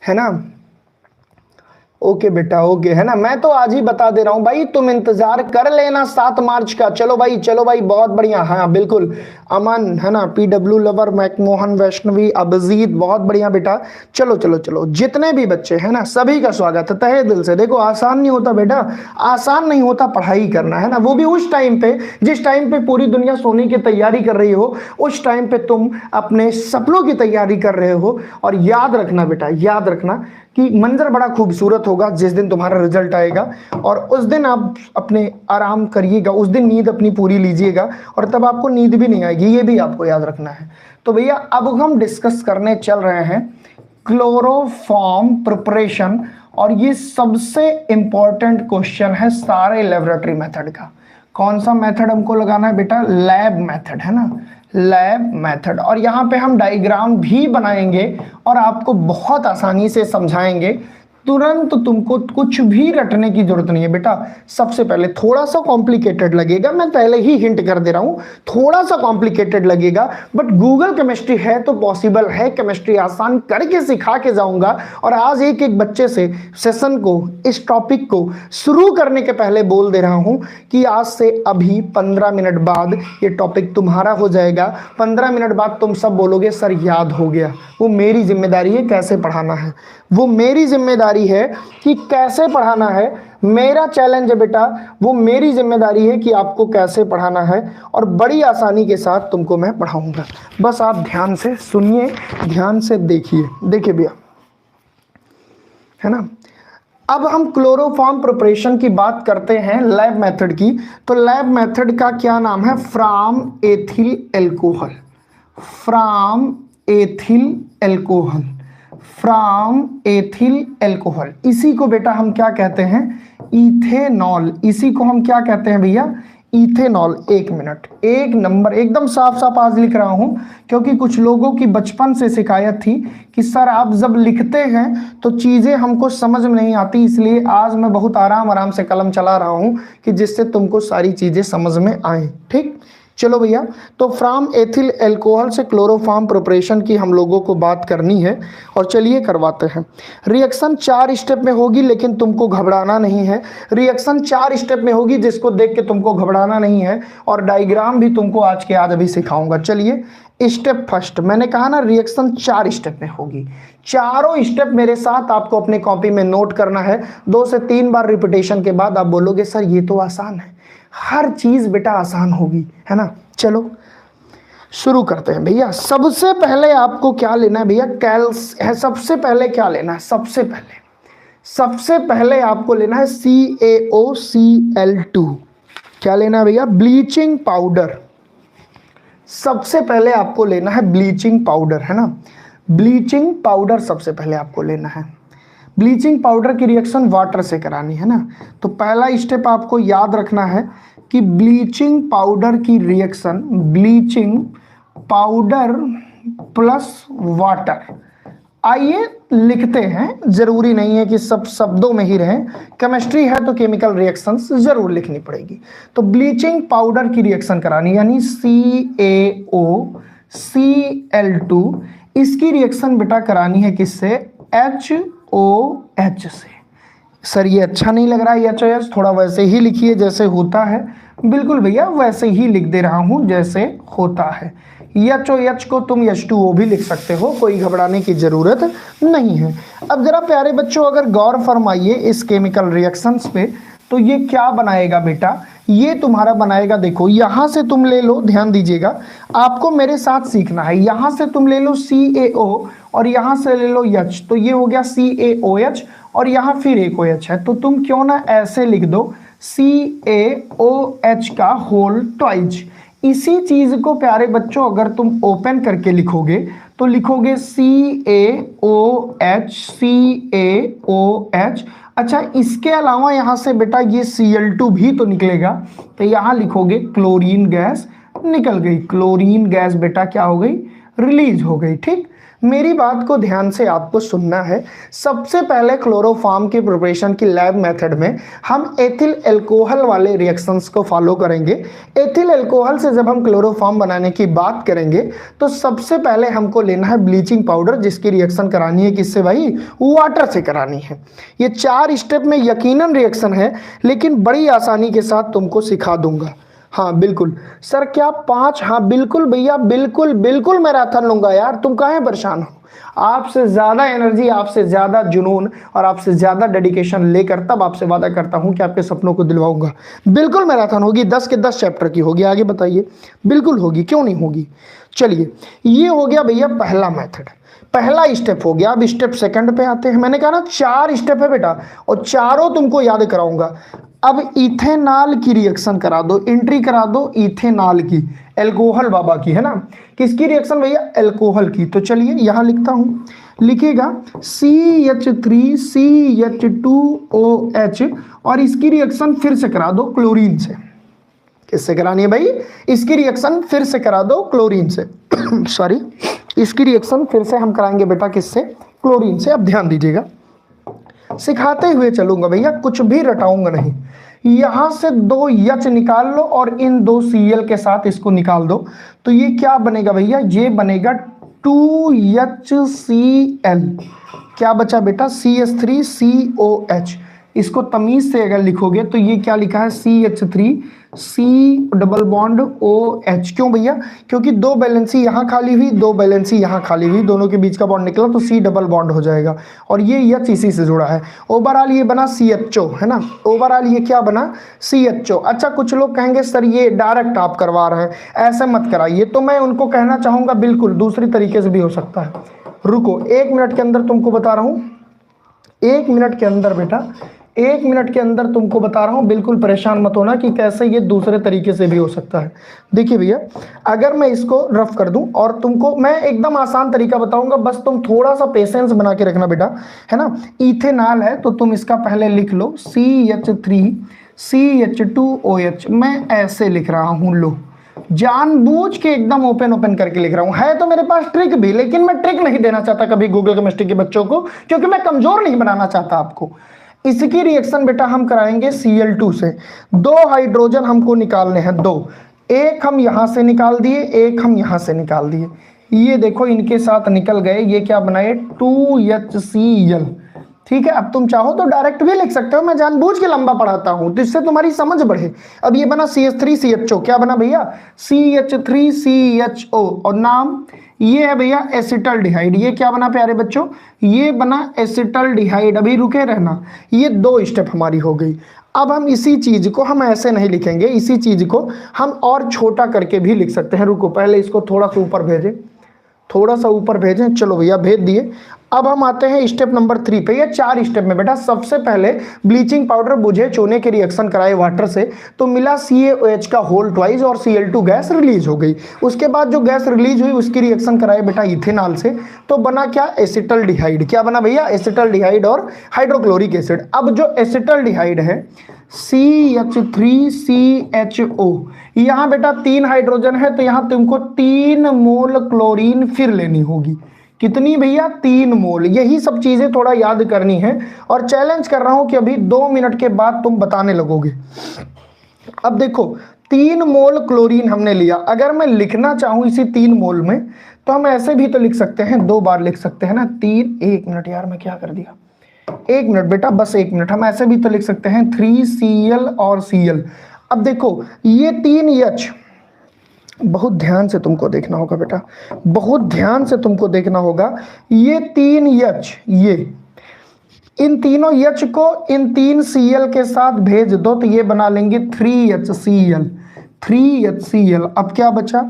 है ना। ओके बेटा ओके, है ना, मैं तो आज ही बता दे रहा हूं भाई, तुम इंतजार कर लेना 7 मार्च का। चलो भाई चलो भाई, बहुत बढ़िया, हाँ बिल्कुल, अमन है ना, PW लवर, मैकमोहन, वैष्णवी, अभिजीत, बहुत बढ़िया बेटा। चलो चलो चलो, जितने भी बच्चे हैं ना सभी का स्वागत है तहे दिल से। देखो आसान नहीं होता बेटा, आसान नहीं होता पढ़ाई करना, है ना, वो भी उस टाइम पे जिस टाइम पे पूरी दुनिया सोने की तैयारी कर रही हो, उस टाइम पे तुम अपने सपनों की तैयारी कर रहे हो। और याद रखना बेटा, याद रखना कि मंजर बड़ा खूबसूरत होगा जिस दिन तुम्हारा रिजल्ट आएगा, और उस दिन आप अपने आराम करिएगा, उस दिन नींद अपनी पूरी लीजिएगा, और तब आपको नींद भी नहीं आएगी, ये भी आपको याद रखना है। तो भैया अब हम डिस्कस करने चल रहे हैं क्लोरोफॉर्म प्रिपरेशन, और ये सबसे इंपॉर्टेंट क्वेश्चन है सारे लेबोरेटरी मेथड का। कौन सा मेथड हमको लगाना है बेटा, लैब मेथड, है ना, लैब मेथड। और यहाँ पे हम डायग्राम भी बनाएंगे और आपको बहुत आसानी से समझाएंगे, तुरंत तुमको कुछ भी रटने की जरूरत नहीं है बेटा। सबसे पहले थोड़ा सा कॉम्प्लिकेटेड लगेगा, मैं पहले ही हिंट कर दे रहा हूं, थोड़ा सा कॉम्प्लिकेटेड लगेगा, बट गूगल केमिस्ट्री है तो पॉसिबल है, केमिस्ट्री आसान करके सिखा के जाऊंगा। और आज एक एक बच्चे से सेशन को, इस टॉपिक को शुरू करने के पहले बोल दे रहा हूं कि आज से अभी 15 मिनट बाद ये टॉपिक तुम्हारा हो जाएगा। 15 मिनट बाद तुम सब बोलोगे सर याद हो गया। वो मेरी जिम्मेदारी है कैसे पढ़ाना है, वो मेरी जिम्मेदारी जिम्मेदारी है कि कैसे पढ़ाना है, मेरा चैलेंज है बेटा, वो मेरी जिम्मेदारी है कि आपको कैसे पढ़ाना है और बड़ी आसानी के साथ तुमको मैं पढ़ाऊंगा। बस आप ध्यान से सुनिए, ध्यान से देखिए। देखिए भैया, है ना, अब हम क्लोरोफॉर्म प्रिपरेशन की बात करते हैं लैब मेथड की। तो लैब मेथड का क्या नाम है? From ethyl alcohol, from ethyl alcohol, from ethyl alcohol. इसी को बेटा हम क्या कहते हैं? इथेनॉल। इसी को हम क्या कहते हैं भैया? इथेनॉल। एक मिनट, एक नंबर, एकदम साफ साफ आज लिख रहा हूं, क्योंकि कुछ लोगों की बचपन से शिकायत थी कि सर आप जब लिखते हैं तो चीजें हमको समझ में नहीं आती, इसलिए आज मैं बहुत आराम आराम से कलम चला रहा हूं कि जिससे तुमको सारी चीजें समझ में आए। ठीक, चलो भैया, तो फ्रॉम एथिल एल्कोहल से क्लोरोफॉर्म प्रिपरेशन की हम लोगों को बात करनी है और चलिए करवाते हैं। रिएक्शन 4 स्टेप में होगी, लेकिन तुमको घबराना नहीं है। रिएक्शन 4 स्टेप में होगी जिसको देख के तुमको घबराना नहीं है, और डायग्राम भी तुमको आज के आज अभी सिखाऊंगा। चलिए, स्टेप फर्स्ट, मैंने कहा ना रिएक्शन 4 स्टेप में होगी। चारों स्टेप मेरे साथ आपको अपने कॉपी में नोट करना है। 2 से 3 बार रिपीटेशन के बाद आप बोलोगे सर ये तो आसान है। हर चीज बेटा आसान होगी, है ना। चलो शुरू करते हैं भैया। सबसे पहले आपको क्या लेना है भैया? कैल्स है। सबसे पहले क्या लेना है? सबसे पहले आपको लेना है CaOCl2। क्या लेना है भैया? Bleaching powder. सबसे पहले आपको लेना है ब्लीचिंग पाउडर, है ना। ब्लीचिंग पाउडर सबसे पहले आपको लेना है। ब्लीचिंग पाउडर की रिएक्शन वाटर से करानी है ना। तो पहला स्टेप आपको याद रखना है कि ब्लीचिंग पाउडर की reaction, bleaching powder plus water. आइए लिखते हैं, जरूरी नहीं है कि सब शब्दों में ही रहें, केमिस्ट्री है तो केमिकल रिएक्शंस जरूर लिखनी पड़ेगी। तो ब्लीचिंग पाउडर की रिएक्शन करानी, यानी CaOCl2, इसकी रिएक्शन बेटा करानी है किससे? HOH से। सर ये अच्छा नहीं लग रहा है HOH, थोड़ा वैसे ही लिखिए जैसे होता है। बिल्कुल भैया, वैसे ही लिख दे रहा हूं जैसे होता है। HOH को तुम H2O भी लिख सकते हो, कोई घबराने की जरूरत नहीं है। अब जरा प्यारे बच्चों अगर गौर फरमाइए इस केमिकल रिएक्शंस पे, तो ये क्या बनाएगा बेटा? ये तुम्हारा बनाएगा, देखो यहां से तुम ले लो, ध्यान दीजिएगा, आपको मेरे साथ सीखना है। यहां से तुम ले लो CaO और यहां से ले लो H, तो ये हो गया CaOH और यहां फिर एक OH है। तो तुम क्यों ना ऐसे लिख दो CaOH का होल ट्वाइस। इसी चीज को प्यारे बच्चों अगर तुम ओपन करके लिखोगे तो लिखोगे CaOH। अच्छा, इसके अलावा यहां से बेटा ये Cl2 भी तो निकलेगा, तो यहां लिखोगे क्लोरीन गैस निकल गई। क्लोरीन गैस बेटा क्या हो गई? रिलीज हो गई। ठीक, मेरी बात को ध्यान से आपको सुनना है। सबसे पहले क्लोरोफॉर्म की प्रिपरेशन की लैब मेथड में हम एथिल एल्कोहल वाले रिएक्शंस को फॉलो करेंगे। एथिल एल्कोहल से जब हम क्लोरोफॉर्म बनाने की बात करेंगे तो सबसे पहले हमको लेना है ब्लीचिंग पाउडर, जिसकी रिएक्शन करानी है किससे भाई? वाटर से करानी है। ये 4 स्टेप में यकीनन रिएक्शन है, लेकिन बड़ी आसानी के साथ तुमको सिखा दूंगा। हाँ बिल्कुल सर, क्या 5? हाँ बिल्कुल भैया, बिल्कुल बिल्कुल मैराथन लूंगा यार, तुम काहे परेशान हो? आपसे ज्यादा एनर्जी, आपसे ज्यादा जुनून और आपसे ज्यादा डेडिकेशन लेकर तब आपसे वादा करता हूं कि आपके सपनों को दिलवाऊंगा। बिल्कुल मैराथन होगी, 10 के 10 चैप्टर की होगी। आगे बताइए। बिल्कुल होगी, क्यों नहीं होगी। चलिए, ये हो गया भैया पहला मेथड, पहला स्टेप हो गया। अब स्टेप सेकंड पे आते हैं। मैंने कहा ना 4 स्टेप है बेटा, और चारों तुमको याद कराऊंगा। अब इथेनॉल की रिएक्शन करा दो, एंट्री करा दो इथेनॉल की, एल्कोहल बाबा की, है ना। किसकी रिएक्शन भैया? एल्कोहल की। तो चलिए यहां लिखता हूं, लिखेगा CH3CH2OH और इसकी रिएक्शन फिर से करा दो क्लोरीन से। किससे करानी है भाई? इसकी रिएक्शन फिर से करा दो क्लोरीन से। सॉरी, इसकी रिएक्शन फिर से हम कराएंगे बेटा किससे? क्लोरीन से। अब ध्यान दीजिएगा, सिखाते हुए चलूंगा भैया, कुछ भी रटाऊंगा नहीं। यहां से 2 H निकाल लो और इन 2 Cl के साथ इसको निकाल दो, तो ये क्या बनेगा भैया? ये बनेगा 2HCl। क्या बचा बेटा? CH3COH। इसको तमीज से अगर लिखोगे तो ये क्या लिखा है? CH3 C double bond O H. क्यों भैया? क्योंकि दो वैलेंसी यहाँ खाली हुई, दो वैलेंसी यहाँ खाली हुई, दोनों के बीच का बॉन्ड निकला तो सी डबल बॉन्ड हो जाएगा और ये एच इसी से जुड़ा है। ओवरऑल ये बना CHO, है ना। ओवरऑल ये क्या बना? CHO। अच्छा, कुछ लोग कहेंगे सर ये डायरेक्ट आप करवा रहे हैं, ऐसे मत कराइए। तो मैं उनको कहना चाहूंगा बिल्कुल दूसरी तरीके से भी हो सकता है। रुको 1 मिनट के अंदर तुमको बता रहा हूं, 1 मिनट के अंदर बेटा, 1 मिनट के अंदर तुमको बता रहा हूं, बिल्कुल परेशान मत होना कि कैसे ये दूसरे तरीके से भी हो सकता है। देखिए भैया, अगर मैं इसको रफ कर दूं और तुमको मैं एकदम आसान तरीका बताऊंगा, बस तुम थोड़ा सा पेशेंस बना के रखना बेटा, है ना। इथेनॉल है तो तुम इसका पहले लिख लो CH3CH2OH। मैं ऐसे लिख रहा हूं, लो जानबूझ के एकदम ओपन करके लिख रहा हूं। है तो मेरे पास ट्रिक भी, लेकिन मैं ट्रिक नहीं देना चाहता कभी गूगल केमिस्ट्री के बच्चों को, क्योंकि मैं कमजोर नहीं बनाना चाहता आपको। इसकी रिएक्शन बेटा हम कराएंगे Cl2 से। 2 हाइड्रोजन हमको निकालने हैं, 2। एक हम यहां से निकाल दिए, एक हम यहां से निकाल दिए। ये देखो इनके साथ निकल गए, ये क्या बनाए? 2HCl। ठीक है, अब तुम चाहो तो डायरेक्ट भी लिख सकते हो, मैं जानबूझ के लंबा पढ़ाता हूं तो इससे तुम्हारी समझ बढ़े। अब ये बना CH3CHO। क्या बना भैया? CH3CHO। और नाम ये है भैया एसिटल्डिहाइड। ये क्या बना प्यारे बच्चों? ये बना एसिटल्डिहाइड। अभी रुके रहना, ये 2 स्टेप हमारी हो गई। अब हम इसी चीज को हम ऐसे नहीं लिखेंगे, इसी चीज को हम और छोटा करके भी लिख सकते हैं। रुको पहले इसको थोड़ा सा ऊपर भेजें, थोड़ा सा ऊपर भेजें। चलो भैया भेज दिए। अब हम आते हैं स्टेप नंबर 3 पे। ये 4 स्टेप में बेटा सबसे पहले ब्लीचिंग पाउडर बुझे चूने के रिएक्शन कराए वाटर से, तो मिला CaOH का होल ट्वाइस और Cl2 गैस रिलीज हो गई। उसके बाद जो गैस रिलीज हुई उसकी रिएक्शन कराए बेटा इथेनॉल से, तो बना क्या? एसिटल्डिहाइड। क्या बना भैया? एसिटल्डिहाइड और हाइड्रोक्लोरिक एसिड। अब जो एसिटल्डिहाइड है CH3CHO, यहां बेटा 3 हाइड्रोजन है तो यहां तुमको 3 मोल क्लोरीन फिर लेनी होगी। कितनी भैया? 3 मोल। यही सब चीजें थोड़ा याद करनी है और चैलेंज कर रहा हूं कि अभी 2 मिनट के बाद तुम बताने लगोगे। अब देखो 3 मोल क्लोरीन हमने लिया। अगर मैं लिखना चाहूं इसी 3 मोल में तो हम ऐसे भी तो लिख सकते हैं, 2 बार लिख सकते हैं ना। 1 मिनट यार, मैं क्या कर दिया, 1 मिनट बेटा, बस 1 मिनट। हम ऐसे भी तो लिख सकते हैं 3Cl और Cl। अब देखो ये 3H, बहुत ध्यान से तुमको देखना होगा बेटा, बहुत ध्यान से तुमको देखना होगा। ये 3H, ये इन तीनों H को इन 3 Cl के साथ भेज दो तो ये बना लेंगे 3HCl। 3HCl। अब क्या बचा?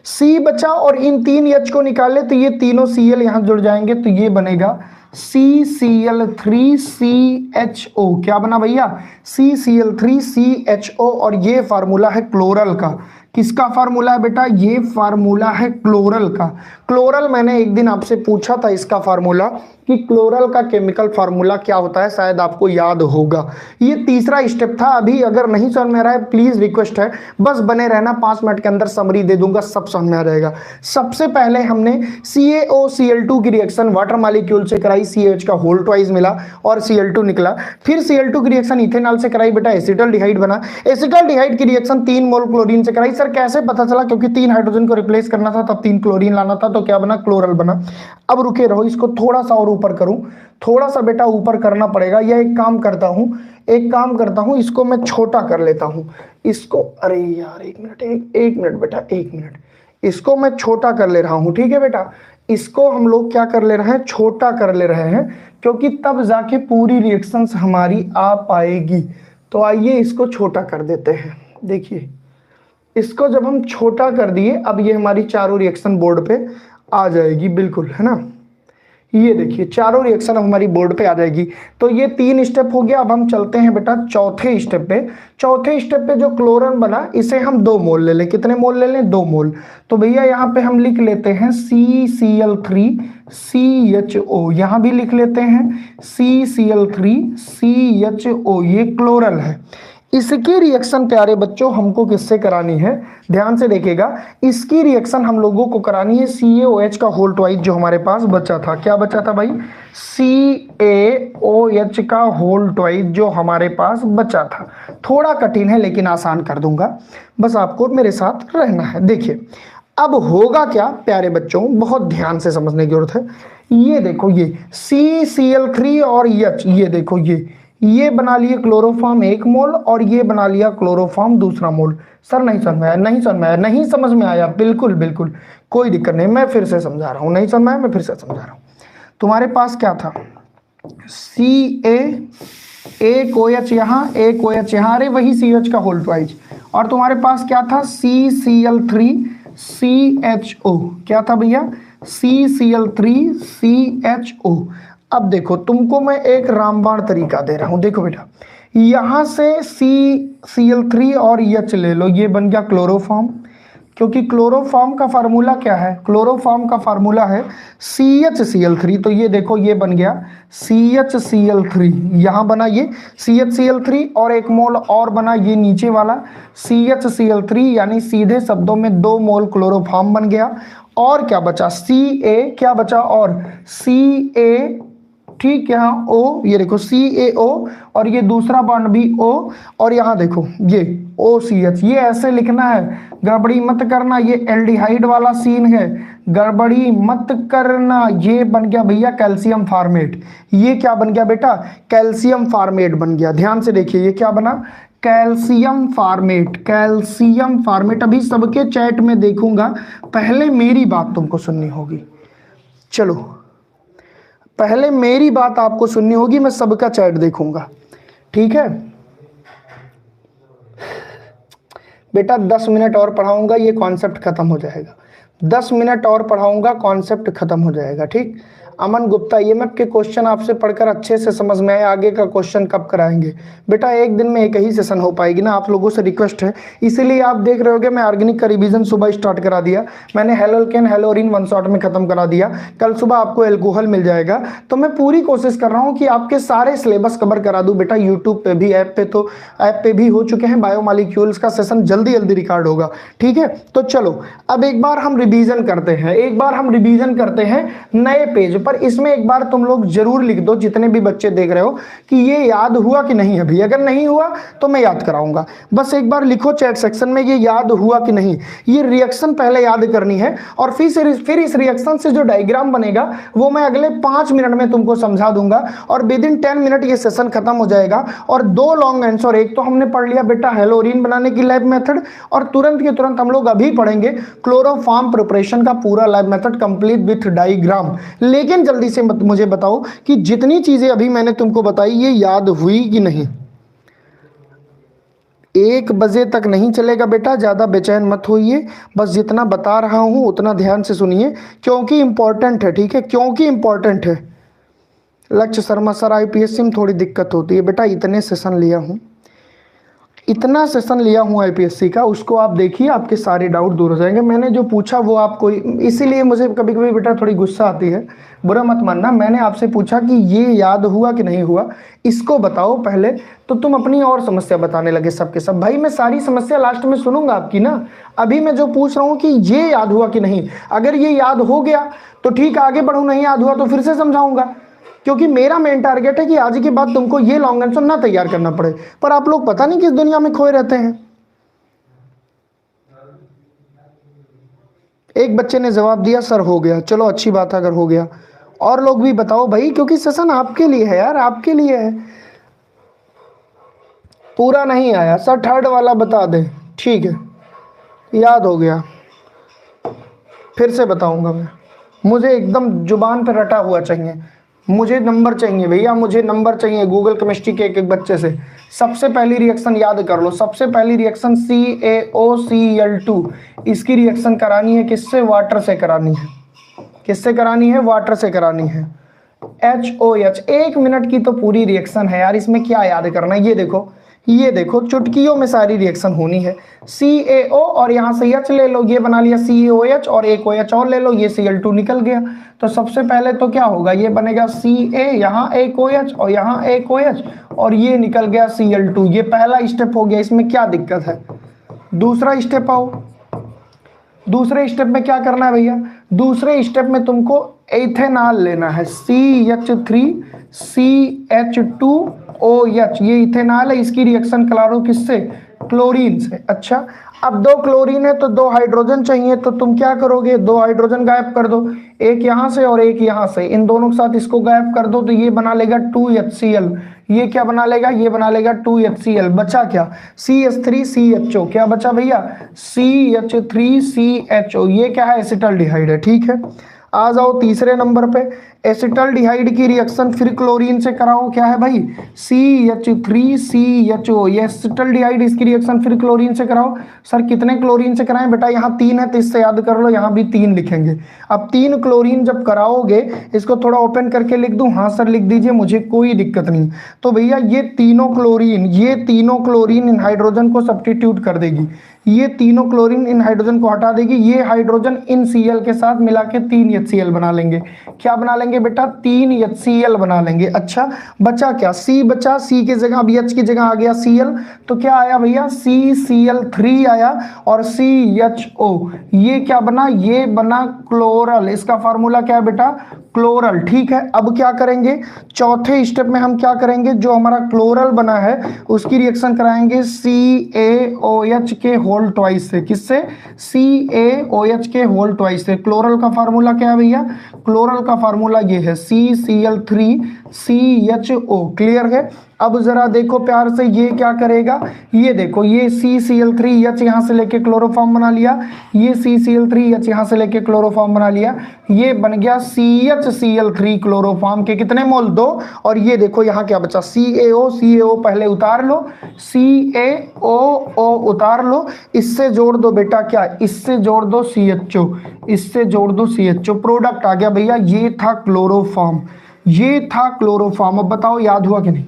C बचा और इन 3 H को निकाले तो ये तीनों Cl यहां जुड़ जाएंगे तो ये बनेगा CCl3CHO। क्या बना भैया? CCl3CHO। और ये फार्मूला है क्लोरल का। किसका फार्मूला है बेटा? ये फार्मूला है क्लोरल का। क्लोरल मैंने एक दिन आपसे पूछा था इसका फार्मूला कि क्लोरल का केमिकल फार्मूला क्या होता है, शायद आपको याद होगा। ये तीसरा स्टेप था। अभी अगर नहीं समझ में आ रहा है प्लीज रिक्वेस्ट है बस बने रहना, 5 मिनट के अंदर समरी दे दूंगा, सब समझ में आ जाएगा। सबसे पहले हमने CaOCl2 की रिएक्शन वाटर मॉलिक्यूल से कराई, CH का होल ट्वाइस मिला और Cl2 निकला। फिर Cl2 की रिएक्शन इथेनॉल से कराई बेटा, एसिटल्डिहाइड बना। एसिटल्डिहाइड की रिएक्शन 3 मोल क्लोरीन से कराई। सर कैसे पता चला? क्योंकि 3 हाइड्रोजन को रिप्लेस करना था तब 3 क्लोरीन लाना था, तो क्या बना? क्लोरल बना। अब रुके रहो, इसको थोड़ा सा और ऊपर करूं, थोड़ा सा बेटा ऊपर करना पड़ेगा। यह एक काम करता हूं, इसको मैं छोटा कर लेता हूं। इसको, अरे यार 1 मिनट, एक मिनट बेटा, 1 मिनट, इसको मैं छोटा कर ले रहा हूं। ठीक है बेटा, इसको हम लोग क्या कर ले रहे हैं? छोटा कर ले रहे हैं, क्योंकि तब जाके पूरी रिएक्शंस हमारी आ पाएगी। तो आइए इसको छोटा कर देते हैं। देखिए इसको जब हम छोटा कर दिए, अब ये हमारी चारों रिएक्शन बोर्ड पे आ जाएगी, बिल्कुल, है ना। ये देखिए चारों रिएक्शन हमारी बोर्ड पे आ जाएगी। तो ये 3 स्टेप हो गया। अब हम चलते हैं बेटा चौथे स्टेप पे। चौथे स्टेप पे जो क्लोरीन बना इसे हम 2 मोल ले लें। कितने मोल ले लें? 2 मोल। तो भैया यहाँ पे हम लिख लेते हैं CCl3CHO। यहाँ भी लिख लेते हैं CCl3CHO। ये क्लोरल है। इसकी रिएक्शन प्यारे बच्चों हमको किससे करानी है? ध्यान से देखिएगा, इसकी रिएक्शन हम लोगों को करानी है CaOH का होल ट्वाइस जो हमारे पास बचा था। क्या बचा था भाई? CaOH का होल ट्वाइस जो हमारे पास बचा था। थोड़ा कठिन है लेकिन आसान कर दूंगा, बस आपको मेरे साथ रहना है। देखिए अब होगा क्या प्यारे बच्चों, बहुत ध्यान से समझने की जरूरत है। ये देखो ये CCl3 और H, ये देखो ये बना लिए क्लोरोफॉर्म 1 मोल और ये बना लिया क्लोरोफॉर्म दूसरा मोल। सर नहीं समझ में आया, नहीं समझ में आया, नहीं समझ में आया, बिल्कुल बिल्कुल कोई दिक्कत नहीं, मैं फिर से समझा रहा हूँ, नहीं समझ में आया मैं फिर से समझा रहा हूँ। तुम्हारे पास क्या था, सी ए ओ एच यहाँ, एक ओ एच यहाँ, अरे वही सी एच का होल ट्वाइज। और तुम्हारे पास क्या था, CCl3 CHO, क्या था भैया, CCl3 CHO। अब देखो तुमको मैं एक रामबाण तरीका दे रहा हूं, देखो बेटा, यहां से CCl3 और H ले लो, ये बन गया क्लोरोफॉर्म, क्योंकि क्लोरोफॉर्म का फार्मूला क्या है, क्लोरोफॉर्म का फार्मूला है CHCl3, तो ये देखो ये बन गया CHCl3, यहां बना ये CHCl3 और 1 मोल और बना ये नीचे वाला CHCl3, यानी सीधे शब्दों में 2 मोल क्लोरोफॉर्म बन गया। और क्या बचा, Ca, क्या बचा, और Ca, ठीक, यहाँ O, ये देखो CaO, और ये दूसरा बॉन्ड भी O, और यहाँ देखो ये OCH, ये ऐसे लिखना है, गड़बड़ी मत करना, ये एल्डिहाइड वाला सीन है, गड़बड़ी मत करना। ये बन गया भैया कैल्शियम फार्मेट, ये क्या बन गया बेटा, कैल्शियम फार्मेट बन गया। ध्यान से देखिए ये क्या बना, कैल्शियम फार्मेट, कैल्शियम फार्मेट। अभी सबके चैट में देखूंगा, पहले मेरी बात तुमको सुननी होगी, चलो पहले मेरी बात आपको सुननी होगी, मैं सबका चैट देखूंगा, ठीक है बेटा। 10 मिनट और पढ़ाऊंगा, ये कॉन्सेप्ट खत्म हो जाएगा, 10 मिनट और पढ़ाऊंगा, कॉन्सेप्ट खत्म हो जाएगा, ठीक। अमन गुप्ता, ये मैं के क्वेश्चन आपसे पढ़कर अच्छे से समझ में आए, आगे का क्वेश्चन कब कराएंगे बेटा, एक दिन में एक ही सेशन हो पाएगी ना, आप लोगों से रिक्वेस्ट है, इसीलिए आप देख रहे होगे मैं ऑर्गेनिक का रिवीजन सुबह स्टार्ट करा दिया, मैंने हेलोकेन हेलोरिन 1 शॉट में खत्म करा दिया, कल सुबह आपको एल्कोहल मिल जाएगा। तो मैं पूरी कोशिश कर रहा हूँ कि आपके सारे सिलेबस कवर करा दूँ बेटा, यूट्यूब पे भी, ऐप पे भी हो चुके हैं, बायोमॉलिक्यूल्स का सेशन जल्दी जल्दी रिकॉर्ड होगा, ठीक है। तो चलो अब एक बार हम रिवीजन करते हैं, एक बार हम रिवीजन करते हैं नए पेज पर। इसमें एक बार तुम लोग जरूर लिख दो, जितने भी बच्चे देख रहे हो, कि ये याद हुआ कि नहीं अभी, अगर नहीं हुआ तो मैं याद कराऊंगा, बस एक बार लिखो चैट सेक्शन में ये याद हुआ कि नहीं। ये रिएक्शन पहले याद करनी है, और फिर इस रिएक्शन से जो डायग्राम बनेगा वो मैं अगले 5 मिनट में तुमको समझा दूंगा, और विद इन 10 मिनट ये सेशन खत्म हो जाएगा। और 2 लॉन्ग आंसर, एक तो हमने पढ़ लिया बेटा हेलोरिन बनाने की लैब मेथड, और तुरंत के तुरंत हम लोग अभी पढ़ेंगे क्लोरोफॉर्म प्रिपरेशन का पूरा lab method complete with diagram. लेकिन जल्दी से मुझे बताओ कि जितनी चीजें अभी मैंने तुमको बताई ये याद हुई कि नहीं। 1 बजे तक नहीं चलेगा बेटा, ज्यादा बेचैन मत होइए, बस जितना बता रहा हूं उतना ध्यान से सुनिए, क्योंकि इंपॉर्टेंट है, ठीक है, क्योंकि इंपॉर्टेंट है। लक्ष्य शर्मा, सर आईपीएससी में थोड़ी दिक्कत होती है बेटा, इतने सेशन लिया हूं, इतना सेशन लिया हूं आईपीएससी का, उसको आप देखिए, आपके सारे डाउट दूर हो जाएंगे। मैंने जो पूछा वो आपको, इसीलिए मुझे कभी कभी बेटा थोड़ी गुस्सा आती है, बुरा मत मानना। मैंने आपसे पूछा कि ये याद हुआ कि नहीं हुआ, इसको बताओ पहले, तो तुम अपनी और समस्या बताने लगे सबके सब। भाई मैं सारी समस्या लास्ट में सुनूंगा आपकी ना, अभी मैं जो पूछ रहा हूँ कि ये याद हुआ कि नहीं, अगर ये याद हो गया तो ठीक, आगे बढ़ू, नहीं याद हुआ तो फिर से समझाऊंगा, क्योंकि मेरा मेन टारगेट है कि आज के बाद तुमको ये लॉन्ग आंसर ना तैयार करना पड़े। पर आप लोग पता नहीं किस दुनिया में खोए रहते हैं। एक बच्चे ने जवाब दिया सर हो गया, चलो अच्छी बात है अगर हो गया, और लोग भी बताओ भाई, क्योंकि सेशन आपके लिए है यार, आपके लिए है। पूरा नहीं आया सर, थर्ड वाला बता दे, ठीक है, याद हो गया, फिर से बताऊंगा मैं, मुझे एकदम जुबान पर रटा हुआ चाहिए, मुझे नंबर चाहिए भैया, मुझे नंबर चाहिए गूगल केमिस्ट्री के एक बच्चे से। सबसे पहली रिएक्शन याद कर लो, सबसे पहली रिएक्शन CaOCl2, इसकी रिएक्शन करानी है किससे, वाटर से करानी है, किससे करानी है, वाटर से करानी है, HOH। 1 मिनट की तो पूरी रिएक्शन है यार, इसमें क्या याद करना है, ये देखो चुटकियों में सारी रिएक्शन होनी है। CaO और यहाँ से H ले लो, ये बना लिया CaOH, और एक OH और ले लो, ये Cl2 निकल गया। तो सबसे पहले तो क्या होगा, ये बनेगा Ca, यहाँ एक OH और यहाँ एक OH, और ये निकल गया Cl2। ये पहला स्टेप हो गया, इसमें क्या दिक्कत है। दूसरा स्टेप आओ, दूसरे स्टेप में क्या करना है भैया, दूसरे स्टेप में तुमको इथेनॉल लेना है, CH3CH2OH, ये इथेनॉल है, इसकी रिएक्शन करा लो किससे, क्लोरीन से। अच्छा अब 2 क्लोरीन है तो 2 हाइड्रोजन चाहिए, तो तुम क्या करोगे, 2 हाइड्रोजन गायब कर दो, एक यहां से और एक यहां से, इन दोनों के साथ इसको गायब कर दो तो ये बना लेगा 2HCl। ये क्या बना लेगा, ये बना लेगा 2HCl। बचा क्या, CH3CHO। क्या बचा भैया, CH3CHO। ये क्या है, एसिटल्डिहाइड है। ठीक है, आ जाओ तीसरे नंबर पे, एसिटल्डिहाइड की रिएक्शन फिर क्लोरीन से कराओ, क्या है भाई, CH3CHO। ये एसिटल्डिहाइड, इसकी रिएक्शन फिर क्लोरीन से कराओ। सर कितने क्लोरीन से कराएं बेटा, यहाँ 3 है तो इससे याद कर लो, यहाँ भी 3 लिखेंगे। अब 3 क्लोरीन जब कराओगे, इसको थोड़ा ओपन करके लिख दूं, हाँ सर लिख दीजिए, मुझे कोई दिक्कत नहीं। तो भैया ये तीनों क्लोरीन इन हाइड्रोजन को सब्स्टिट्यूट कर देगी, ये तीनों क्लोरीन इन हाइड्रोजन को हटा देगी, ये हाइड्रोजन इन Cl के साथ मिला के 3HCl बना लेंगे। क्या बना लेंगे बेटा, 3HCl बना लेंगे। अच्छा बचा क्या, C बचा, C की जगह अब H की जगह आ गया Cl, तो क्या आया भैया, CCl3 आया और CHO। ये क्या बना, ये बना क्लोरल। इसका फार्मूला क्या है बेटा, क्लोरल। ठीक है, अब क्या करेंगे, चौथे स्टेप में हम क्या करेंगे, जो हमारा क्लोरल बना है उसकी रिएक्शन कराएंगे CaOH के होल ट्वाइस से। किससे, CaOH के होल ट्वाइस से। क्लोरल का फार्मूला क्या है भैया, क्लोरल का फार्मूला ये है CCl3CHO। क्लियर है। अब जरा देखो प्यार से, ये क्या करेगा, ये देखो, ये CCl3H यहां से लेके क्लोरोफॉर्म बना लिया, ये CCl3H यहां से लेके क्लोरोफॉर्म बना लिया, ये बन गया CHCl3 क्लोरोफॉर्म के कितने मोल, 2। और ये देखो यहाँ क्या बचा, CaO पहले उतार लो, CaOO उतार लो, इससे जोड़ दो बेटा क्या, इससे जोड़ दो CHO, इससे जोड़ दो CHO, प्रोडक्ट आ गया भैया, ये था क्लोरोफॉर्म, ये था क्लोरोफॉर्म। अब बताओ याद हुआ कि नहीं,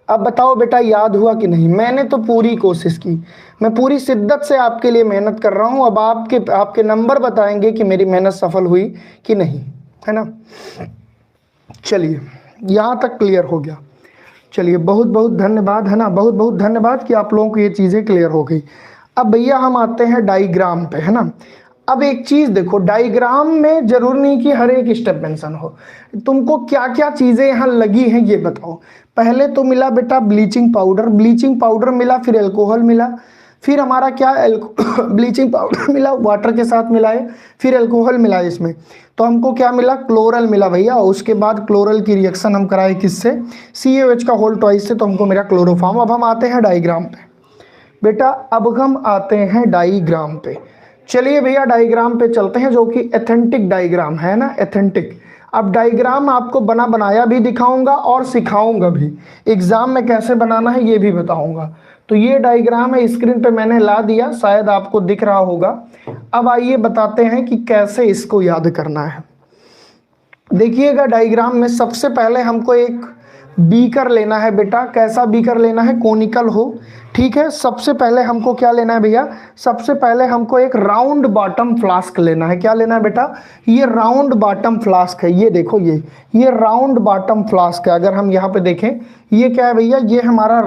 अब बताओ बेटा याद हुआ कि नहीं। मैंने तो पूरी कोशिश की, मैं पूरी शिद्दत से आपके लिए मेहनत कर रहा हूं। अब आपके नंबर बताएंगे कि मेरी मेहनत सफल हुई कि नहीं, है ना। चलिए यहां तक क्लियर हो गया। चलिए बहुत बहुत धन्यवाद, है ना, बहुत बहुत धन्यवाद कि आप लोगों को ये चीजें क्लियर हो गई। अब भैया हम आते हैं डायग्राम पे, है ना। अब एक चीज देखो, डायग्राम में जरूर नहीं कि हर एक स्टेप मेंशन हो, तुमको क्या क्या चीजें यहाँ लगी हैं ये बताओ। पहले तो मिला बेटा ब्लीचिंग पाउडर मिला, फिर अल्कोहल मिला, फिर हमारा क्या ब्लीचिंग पाउडर मिला, वाटर के साथ मिलाए, फिर अल्कोहल मिला इसमें, तो हमको क्या मिला, क्लोरल मिला भैया। उसके बाद क्लोरल की रिएक्शन हम कराए किससे, CaOH का होल ट्वाइस से, तो हमको मेरा क्लोरोफॉर्म। अब हम आते हैं डायग्राम पे बेटा, अब हम आते हैं डायग्राम पे। चलिए भैया डायग्राम पे चलते हैं, जो कि एथेंटिक डायग्राम है ना, एथेंटिक। अब डायग्राम आपको बना बनाया भी दिखाऊंगा और सिखाऊंगा भी, एग्जाम में कैसे बनाना है ये भी बताऊंगा। तो ये डायग्राम है, स्क्रीन पे मैंने ला दिया, शायद आपको दिख रहा होगा। अब आइए बताते हैं कि कैसे इसको याद करना है। देखिएगा डायग्राम में सबसे पहले हमको एक बीकर लेना है बेटा। कैसा बीकर लेना है, कोनिकल हो, ठीक है। सबसे पहले हमको क्या लेना है भैया, सबसे पहले हमको एक राउंड बॉटम फ्लास्क लेना है। क्या लेना है बेटा, ये राउंड बॉटम फ्लास्क है। ये देखो, ये राउंड बॉटम फ्लास्क है। अगर हम यहाँ पे देखें, ये क्या है भैया, ये हमारा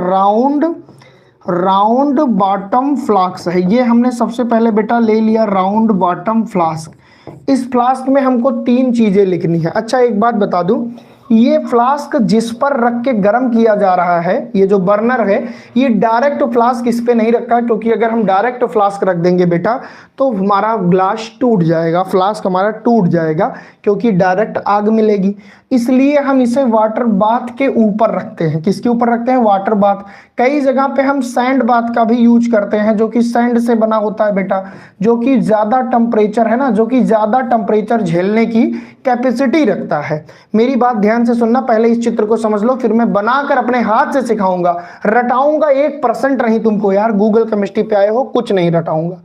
राउंड बॉटम फ्लास्क है। ये हमने सबसे पहले बेटा ले लिया राउंड बॉटम फ्लास्क। इस फ्लास्क में हमको 3 चीजें लिखनी है। अच्छा एक बात बता दूं, ये फ्लास्क जिस पर रख के गर्म किया जा रहा है, ये जो बर्नर है, ये डायरेक्ट फ्लास्क इस पे नहीं रखा, क्योंकि अगर हम डायरेक्ट फ्लास्क रख देंगे बेटा तो हमारा ग्लास टूट जाएगा, फ्लास्क हमारा टूट जाएगा, क्योंकि डायरेक्ट आग मिलेगी। इसलिए हम इसे वाटर बाथ के ऊपर रखते हैं। किसके ऊपर रखते हैं, वाटर बाथ। कई जगह पे हम सैंड बाथ का भी यूज करते हैं, जो कि सैंड से बना होता है बेटा, जो कि ज्यादा टेम्परेचर है ना, जो कि ज्यादा टेम्परेचर झेलने की कैपेसिटी रखता है। मेरी बात ध्यान से सुनना, पहले इस चित्र को समझ लो, फिर मैं बनाकर अपने हाथ से सिखाऊंगा। रटाऊंगा 1% नहीं तुमको यार, गूगल केमिस्ट्री पे आए हो, कुछ नहीं रटाऊंगा,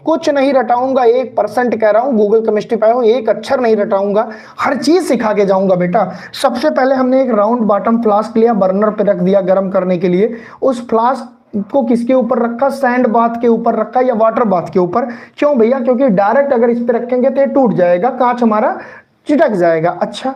कुछ नहीं रटाऊंगा, 1% कह रहा हूं, गूगल केमिस्ट्री पे आए हो, एक अक्षर नहीं रटाऊंगा, हर चीज सिखा के जाऊंगा बेटा। सबसे पहले हमने एक राउंड बॉटम फ्लास्क लिया, बर्नर पे रख दिया गर्म करने के लिए। उस फ्लास्क को किसके ऊपर रखा, सैंड बाथ के ऊपर रखा या वाटर बाथ के ऊपर। क्यों भैया, क्योंकि डायरेक्ट अगर इस पे रखेंगे तो ये टूट जाएगा, कांच हमारा चिटक जाएगा। अच्छा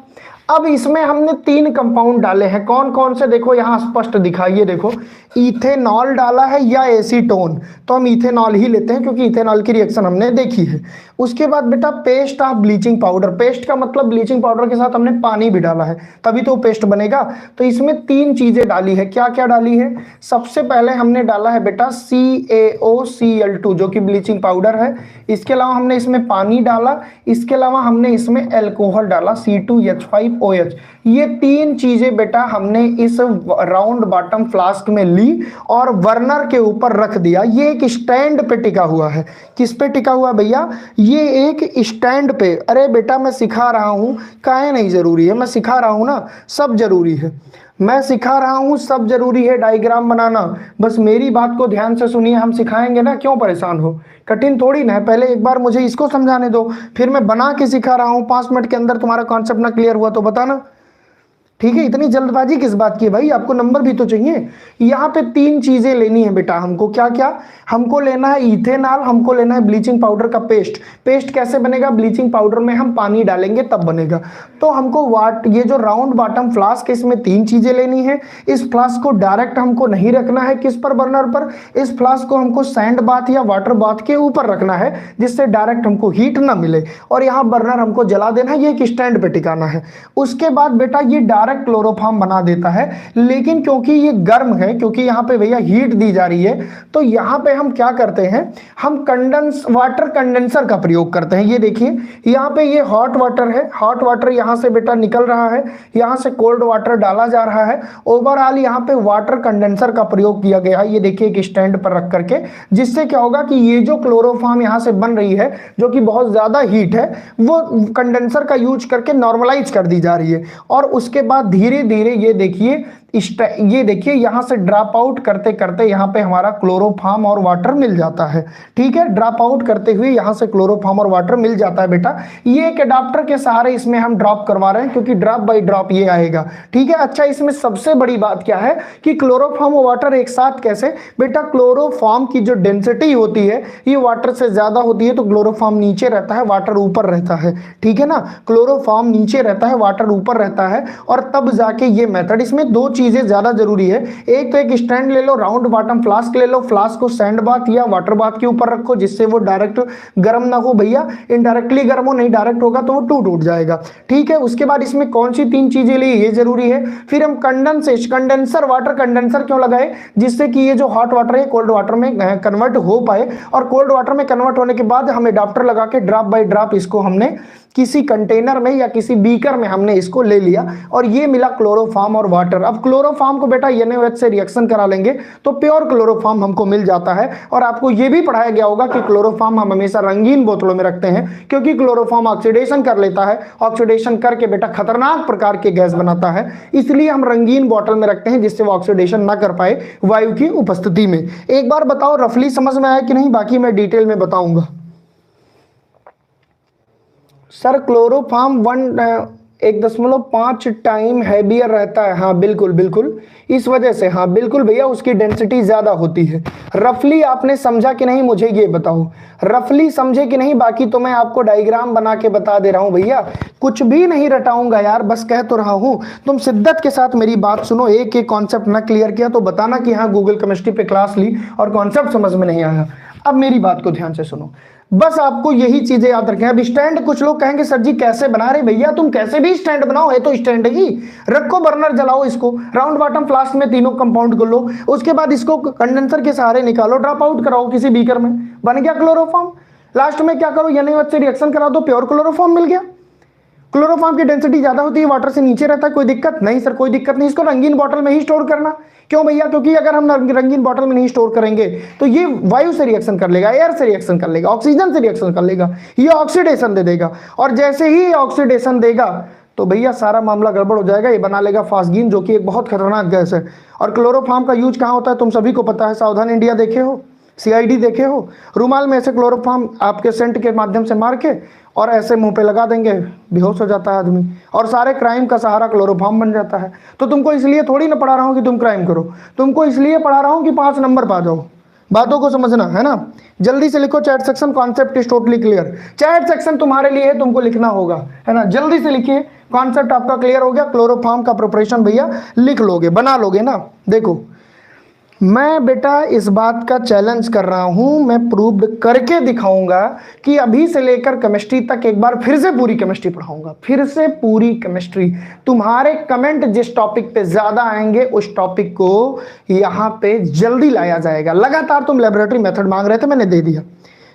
अब इसमें हमने 3 कंपाउंड डाले हैं, कौन कौन से देखो यहाँ स्पष्ट दिखाइए, देखो इथेनॉल डाला है या एसीटोन, तो हम इथेनॉल ही लेते हैं क्योंकि इथेनॉल की रिएक्शन हमने देखी है। उसके बाद बेटा paste of bleaching powder, paste का मतलब ब्लीचिंग पाउडर के साथ हमने पानी भी डाला है तभी तो पेस्ट बनेगा। तो इसमें 3 चीजें डाली है, क्या क्या डाली है, सबसे पहले हमने डाला है बेटा CaOCl2 जो कि ब्लीचिंग पाउडर है, इसके अलावा हमने इसमें पानी डाला, इसके अलावा हमने इसमें एल्कोहल डाला C2H5OH। ये 3 चीजें बेटा हमने इस राउंड बॉटम फ्लास्क में ली और बर्नर के ऊपर रख दिया। ये एक स्टैंड पे टिका हुआ है, किस पे टिका हुआ भैया, ये एक स्टैंड पे। अरे बेटा मैं सिखा रहा हूं, काहे नहीं जरूरी है, मैं सिखा रहा हूं ना, सब जरूरी है, मैं सिखा रहा हूं, सब जरूरी है डायग्राम बनाना। बस मेरी बात को ध्यान से सुनिए, हम सिखाएंगे ना, क्यों परेशान हो, कठिन थोड़ी ना है। पहले एक बार मुझे इसको समझाने दो, फिर मैं बना के सिखा रहा हूं, 5 मिनट के अंदर तुम्हारा कॉन्सेप्ट ना क्लियर हुआ तो बताना, ठीक है। इतनी जल्दबाजी किस बात की है भाई, आपको नंबर भी तो चाहिए। यहाँ पे 3 चीजें लेनी है बेटा हमको, क्या क्या, हमको लेना है इथेनॉल, हमको लेना है ब्लीचिंग पाउडर का पेस्ट। पेस्ट कैसे बनेगा, ब्लीचिंग पाउडर में हम पानी डालेंगे तब बनेगा। तो हमको ये जो राउंड बॉटम फ्लास्क है इसमें 3 चीजें लेनी है। इस फ्लास्क को डायरेक्ट हमको नहीं रखना है, किस पर, बर्नर पर। इस फ्लास्क को हमको सैंड बाथ या वाटर बाथ के ऊपर रखना है जिससे डायरेक्ट हमको हीट ना मिले, और यहाँ बर्नर हमको जला देना है, ये एक स्टैंड पे टिकाना है। उसके बाद बेटा ये डायरेक्ट क्लोरोफॉर्म बना देता है, लेकिन क्योंकि ये गर्म है, क्योंकि यहाँ पे भैया हीट दी जा रही है, तो यहाँ पे हम क्या करते हैं, हम वाटर कंडेंसर का प्रयोग करते हैं। ये देखिए यहाँ पे ये हॉट वाटर है, हॉट वाटर यहाँ से बेटा निकल रहा है, यहाँ से कोल्ड वाटर डाला जा रहा है। ओवरऑल यहाँ पे वाटर कंडेंसर का प्रयोग किया गया है, ये देखिए एक स्टैंड पर रख करके, जिससे क्या होगा कि ये जो क्लोरोफॉर्म यहाँ से बन रही है जो कि बहुत ज्यादा हीट है, वो कंडेंसर का यूज करके नॉर्मलाइज कर दी जा रही है। और उसके बाद धीरे धीरे ये देखिए यहाँ से ड्रॉप आउट करते करते यहाँ पे हमारा क्लोरोफॉर्म और वाटर मिल जाता है, ठीक है। ड्रॉप आउट करते हुए यहाँ से क्लोरोफॉर्म और वाटर मिल जाता है बेटा। ये एक अडाप्टर के सहारे इसमें हम ड्रॉप करवा रहे हैं क्योंकि ड्रॉप बाय ड्रॉप ये आएगा, ठीक है। अच्छा, इसमें सबसे बड़ी बात क्या है कि क्लोरोफॉर्म और वाटर एक साथ कैसे, बेटा क्लोरोफॉर्म की जो डेंसिटी होती है ये वाटर से ज्यादा होती है, तो क्लोरोफॉर्म नीचे रहता है, वाटर ऊपर रहता है, ठीक है ना। क्लोरोफॉर्म नीचे रहता है, वाटर ऊपर रहता है, और तब जाके ये मेथड, इसमें 2 चीजें ज्यादा जरूरी है। एक तो एक स्टैंड ले लो, राउंड बॉटम फ्लास्क ले लो, फ्लास्क को सैंड बाथ या वाटर बाथ के ऊपर रखो जिससे वो डायरेक्ट गर्म ना हो भैया, इनडायरेक्टली गर्म हो, नहीं डायरेक्ट होगा तो वो टूट जाएगा, ठीक है। उसके बाद इसमें कौन सी 3 चीजें ली, ये जरूरी है। फिर हम कंडेंसर, वाटर कंडेंसर क्यों लगाए, जिससे कि ये जो हॉट वाटर है कोल्ड वाटर में कन्वर्ट हो पाए, और कोल्ड वाटर में कन्वर्ट होने के बाद हम एडाप्टर लगा के ड्रॉप बाय ड्रॉप इसको हमने किसी कंटेनर में या किसी बीकर में हमने इसको ले लिया, और ये मिला क्लोरोफॉर्म और वाटर। अब क्लोरोफॉर्म को बेटा NaOH से रिएक्शन करा लेंगे तो प्योर क्लोरोफॉर्म हमको मिल जाता है। और आपको ये भी पढ़ाया गया होगा कि क्लोरोफॉर्म हम हमेशा रंगीन बोतलों में रखते हैं क्योंकि क्लोरोफॉर्म ऑक्सीडेशन कर लेता है, ऑक्सीडेशन करके बेटा खतरनाक प्रकार के गैस बनाता है, इसलिए हम रंगीन बोतल में रखते हैं जिससे वो ऑक्सीडेशन ना कर पाए वायु की उपस्थिति में। एक बार बताओ रफली समझ में आया कि नहीं, बाकी मैं डिटेल में बताऊंगा। सर क्लोरोफॉर्म 1.5 टाइम हैवियर रहता है, हाँ बिल्कुल बिल्कुल, इस वजह से, हाँ बिल्कुल भैया, उसकी डेंसिटी ज्यादा होती है। रफली आपने समझा कि नहीं, मुझे ये बताओ, रफली समझे कि नहीं, बाकी तो मैं आपको डायग्राम बना के बता दे रहा हूं भैया, कुछ भी नहीं रटाऊंगा यार, बस कह तो रहा हूं। तुम शिद्दत के साथ मेरी बात सुनो, एक एक कॉन्सेप्ट ना क्लियर किया तो बताना कि हाँ गूगल केमिस्ट्री पे क्लास ली और कॉन्सेप्ट समझ में नहीं आया। अब मेरी बात को ध्यान से सुनो, बस आपको यही चीजें याद रखें। अब स्टैंड, कुछ लोग कहेंगे सर जी कैसे बना रहे, भैया तुम कैसे भी स्टैंड बनाओ, है तो स्टैंड ही रखो, बर्नर जलाओ, इसको राउंड बॉटम फ्लास्क में तीनों कंपाउंड कर लो, उसके बाद इसको कंडेंसर के सहारे निकालो, ड्रॉप आउट कराओ किसी बीकर में, बन गया क्लोरोफॉर्म। लास्ट में क्या करो, NaOH से रिएक्शन करा दो, प्योर क्लोरोफॉर्म मिल गया। क्लोरोफॉर्म की डेंसिटी ज्यादा होती है, वाटर से नीचे रहता है, कोई दिक्कत नहीं सर, कोई दिक्कत नहीं, इसको रंगीन बॉटल में ही स्टोर करना। क्यों भैया, क्योंकि अगर हम रंगीन बॉटल में नहीं स्टोर करेंगे तो ये वायु से रिएक्शन कर लेगा, एयर से रिएक्शन कर लेगा, ऑक्सीजन से रिएक्शन कर लेगा, ये ऑक्सीडेशन दे देगा, और जैसे ही ऑक्सीडेशन देगा तो भैया सारा मामला गड़बड़ हो जाएगा, ये बना लेगा फास्गीन जो कि एक बहुत खतरनाक गैस है। और क्लोरोफॉर्म का यूज कहाँ होता है तुम सभी को पता है, सावधान इंडिया देखे हो, CID देखे हो, रुमाल में ऐसे क्लोरोफॉर्म आपके सेंट के माध्यम से मार के और ऐसे मुंह पे लगा देंगे, बेहोश हो जाता है आदमी, और सारे क्राइम का सहारा क्लोरोफॉर्म बन जाता है। तो तुमको इसलिए थोड़ी ना पढ़ा रहा हूँ कि तुम क्राइम करो, तुमको इसलिए पढ़ा रहा हूँ कि 5 नंबर पा जाओ, बातों को समझना है ना। जल्दी से लिखो chat section, concept is totally clear. Chat section तुम्हारे लिए है, तुमको लिखना होगा, है ना, जल्दी से लिखिए, कॉन्सेप्ट आपका क्लियर हो गया। क्लोरोफॉर्म का प्रिपरेशन भैया लिख लोगे, बना लोगे ना। देखो मैं बेटा इस बात का चैलेंज कर रहा हूं, मैं प्रूव्ड करके दिखाऊंगा कि अभी से लेकर केमिस्ट्री तक एक बार फिर से पूरी केमिस्ट्री पढ़ाऊंगा, फिर से पूरी केमिस्ट्री। तुम्हारे कमेंट जिस टॉपिक पे ज्यादा आएंगे उस टॉपिक को यहां पे जल्दी लाया जाएगा। लगातार तुम लेबोरेटरी मेथड मांग रहे थे, मैंने दे दिया।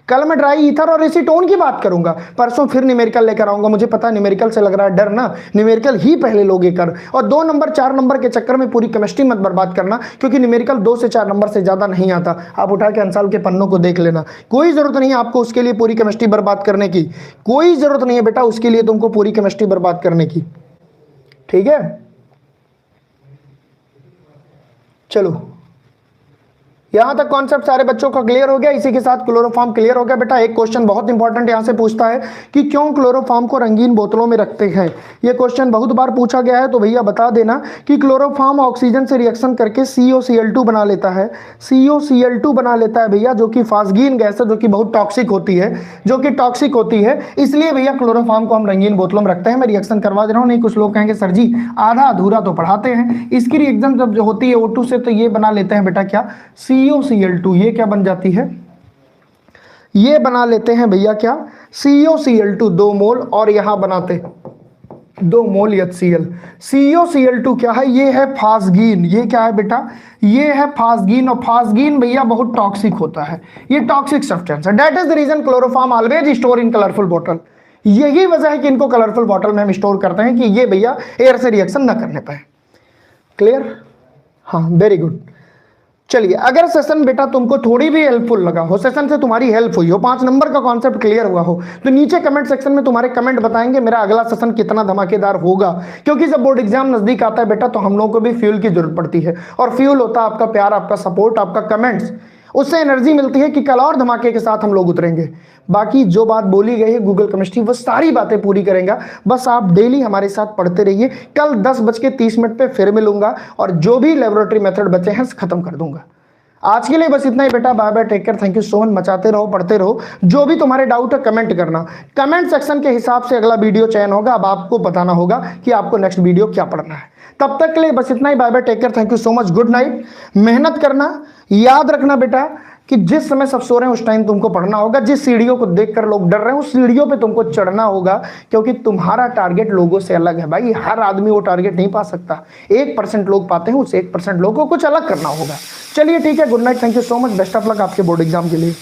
कल मैं ड्राई ईथर और एसीटोन की बात करूंगा, परसों फिर न्यूमेरिकल लेकर आऊंगा। मुझे पता न्यूमेरिकल से लग रहा है डर ना, न्यूमेरिकल ही पहले लोगे कर, और 2 नंबर 4 नंबर के चक्कर में पूरी केमिस्ट्री मत बर्बाद करना, क्योंकि न्यूमेरिकल 2 से 4 नंबर से ज्यादा नहीं आता। आप उठा के अंसाल के पन्नों को देख लेना, कोई जरूरत नहीं है आपको उसके लिए पूरी केमिस्ट्री बर्बाद करने की, कोई जरूरत नहीं है बेटा उसके लिए तुमको पूरी केमिस्ट्री बर्बाद करने की, ठीक है। चलो यहां तक कॉन्सेप्ट सारे बच्चों का क्लियर हो गया। इसी के साथ क्लोरोफॉर्म क्लियर हो गया बेटा। एक क्वेश्चन बहुत इंपॉर्टेंट यहां से पूछता है कि क्यों क्लोरोफॉर्म को रंगीन बोतलों में रखते हैं। यह क्वेश्चन बहुत बार पूछा गया है, तो भैया बता देना कि क्लोरोफॉर्म ऑक्सीजन से रिएक्शन करके COCl2 बना लेता है। COCl2 बना लेता है भैया, जो कि फास्गीन गैस है, जो कि बहुत टॉक्सिक होती है, जो कि टॉक्सिक होती है। इसलिए भैया क्लोरोफॉर्म को हम रंगीन बोतलों में रखते हैं। मैं रिएक्शन करवा दे रहा हूं, नहीं कुछ लोग कहेंगे सर जी आधा अधूरा तो पढ़ाते हैं। इसकी रिएक्शन जब होती है O2 से, तो ये बना लेते हैं बेटा क्या, COCl2। ये क्या बन जाती है, ये बना लेते हैं भैया क्या, COCl2 2 मोल, और यहां बनाते 2 मोल HCl। COCl2 क्या है, ये है फास्गीन। ये क्या है बेटा, ये है फास्गीन, और फास्गीन भैया बहुत टॉक्सिक होता है, ये टॉक्सिक सब्सटेंस है। That is the reason chloroform always store in colourful bottle. यही वजह है कि इनको कलरफुल बॉटल में हम स्टोर करते हैं, कि ये भैया एयर से रिएक्शन ना करने पाए। क्लियर, हाँ वेरी गुड। चलिए, अगर सेशन बेटा तुमको थोड़ी भी हेल्पफुल लगा हो, सेशन से तुम्हारी हेल्प हुई हो, 5 नंबर का कॉन्सेप्ट क्लियर हुआ हो, तो नीचे कमेंट सेक्शन में तुम्हारे कमेंट बताएंगे मेरा अगला सेशन कितना धमाकेदार होगा। क्योंकि जब बोर्ड एग्जाम नजदीक आता है बेटा, तो हम लोगों को भी फ्यूल की जरूरत पड़ती है, और फ्यूल होता है आपका प्यार, आपका सपोर्ट, आपका कमेंट्स। उससे एनर्जी मिलती है कि कल और धमाके के साथ हम लोग उतरेंगे। बाकी जो बात बोली गई है गूगल केमिस्ट्री, वो सारी बातें पूरी करेंगे। बस आप डेली हमारे साथ पढ़ते रहिए। कल 10:30 पे फिर मिलूंगा, और जो भी लेबोरेटरी मेथड बचे हैं खत्म कर दूंगा। आज के लिए बस इतना ही बेटा। Bye bye, take care, thank you so much. मचाते रहो, पढ़ते रहो। जो भी तुम्हारे डाउट है कमेंट करना, कमेंट सेक्शन के हिसाब से अगला वीडियो चयन होगा। अब आपको बताना होगा कि आपको नेक्स्ट वीडियो क्या पढ़ना है। तब तक के लिए बस इतना ही। Bye bye, take care, thank you so much, good night. मेहनत करना, याद रखना बेटा कि जिस समय सब सो रहे हैं उस टाइम तुमको पढ़ना होगा। जिस सीढ़ियों को देखकर लोग डर रहे हैं उस सीढ़ियों पे तुमको चढ़ना होगा, क्योंकि तुम्हारा टारगेट लोगों से अलग है भाई। हर आदमी वो टारगेट नहीं पा सकता, 1% लोग पाते हैं, उस 1% लोगों को कुछ अलग करना होगा। चलिए ठीक है, good night, thank you so much, best of luck आपके बोर्ड एग्जाम के लिए।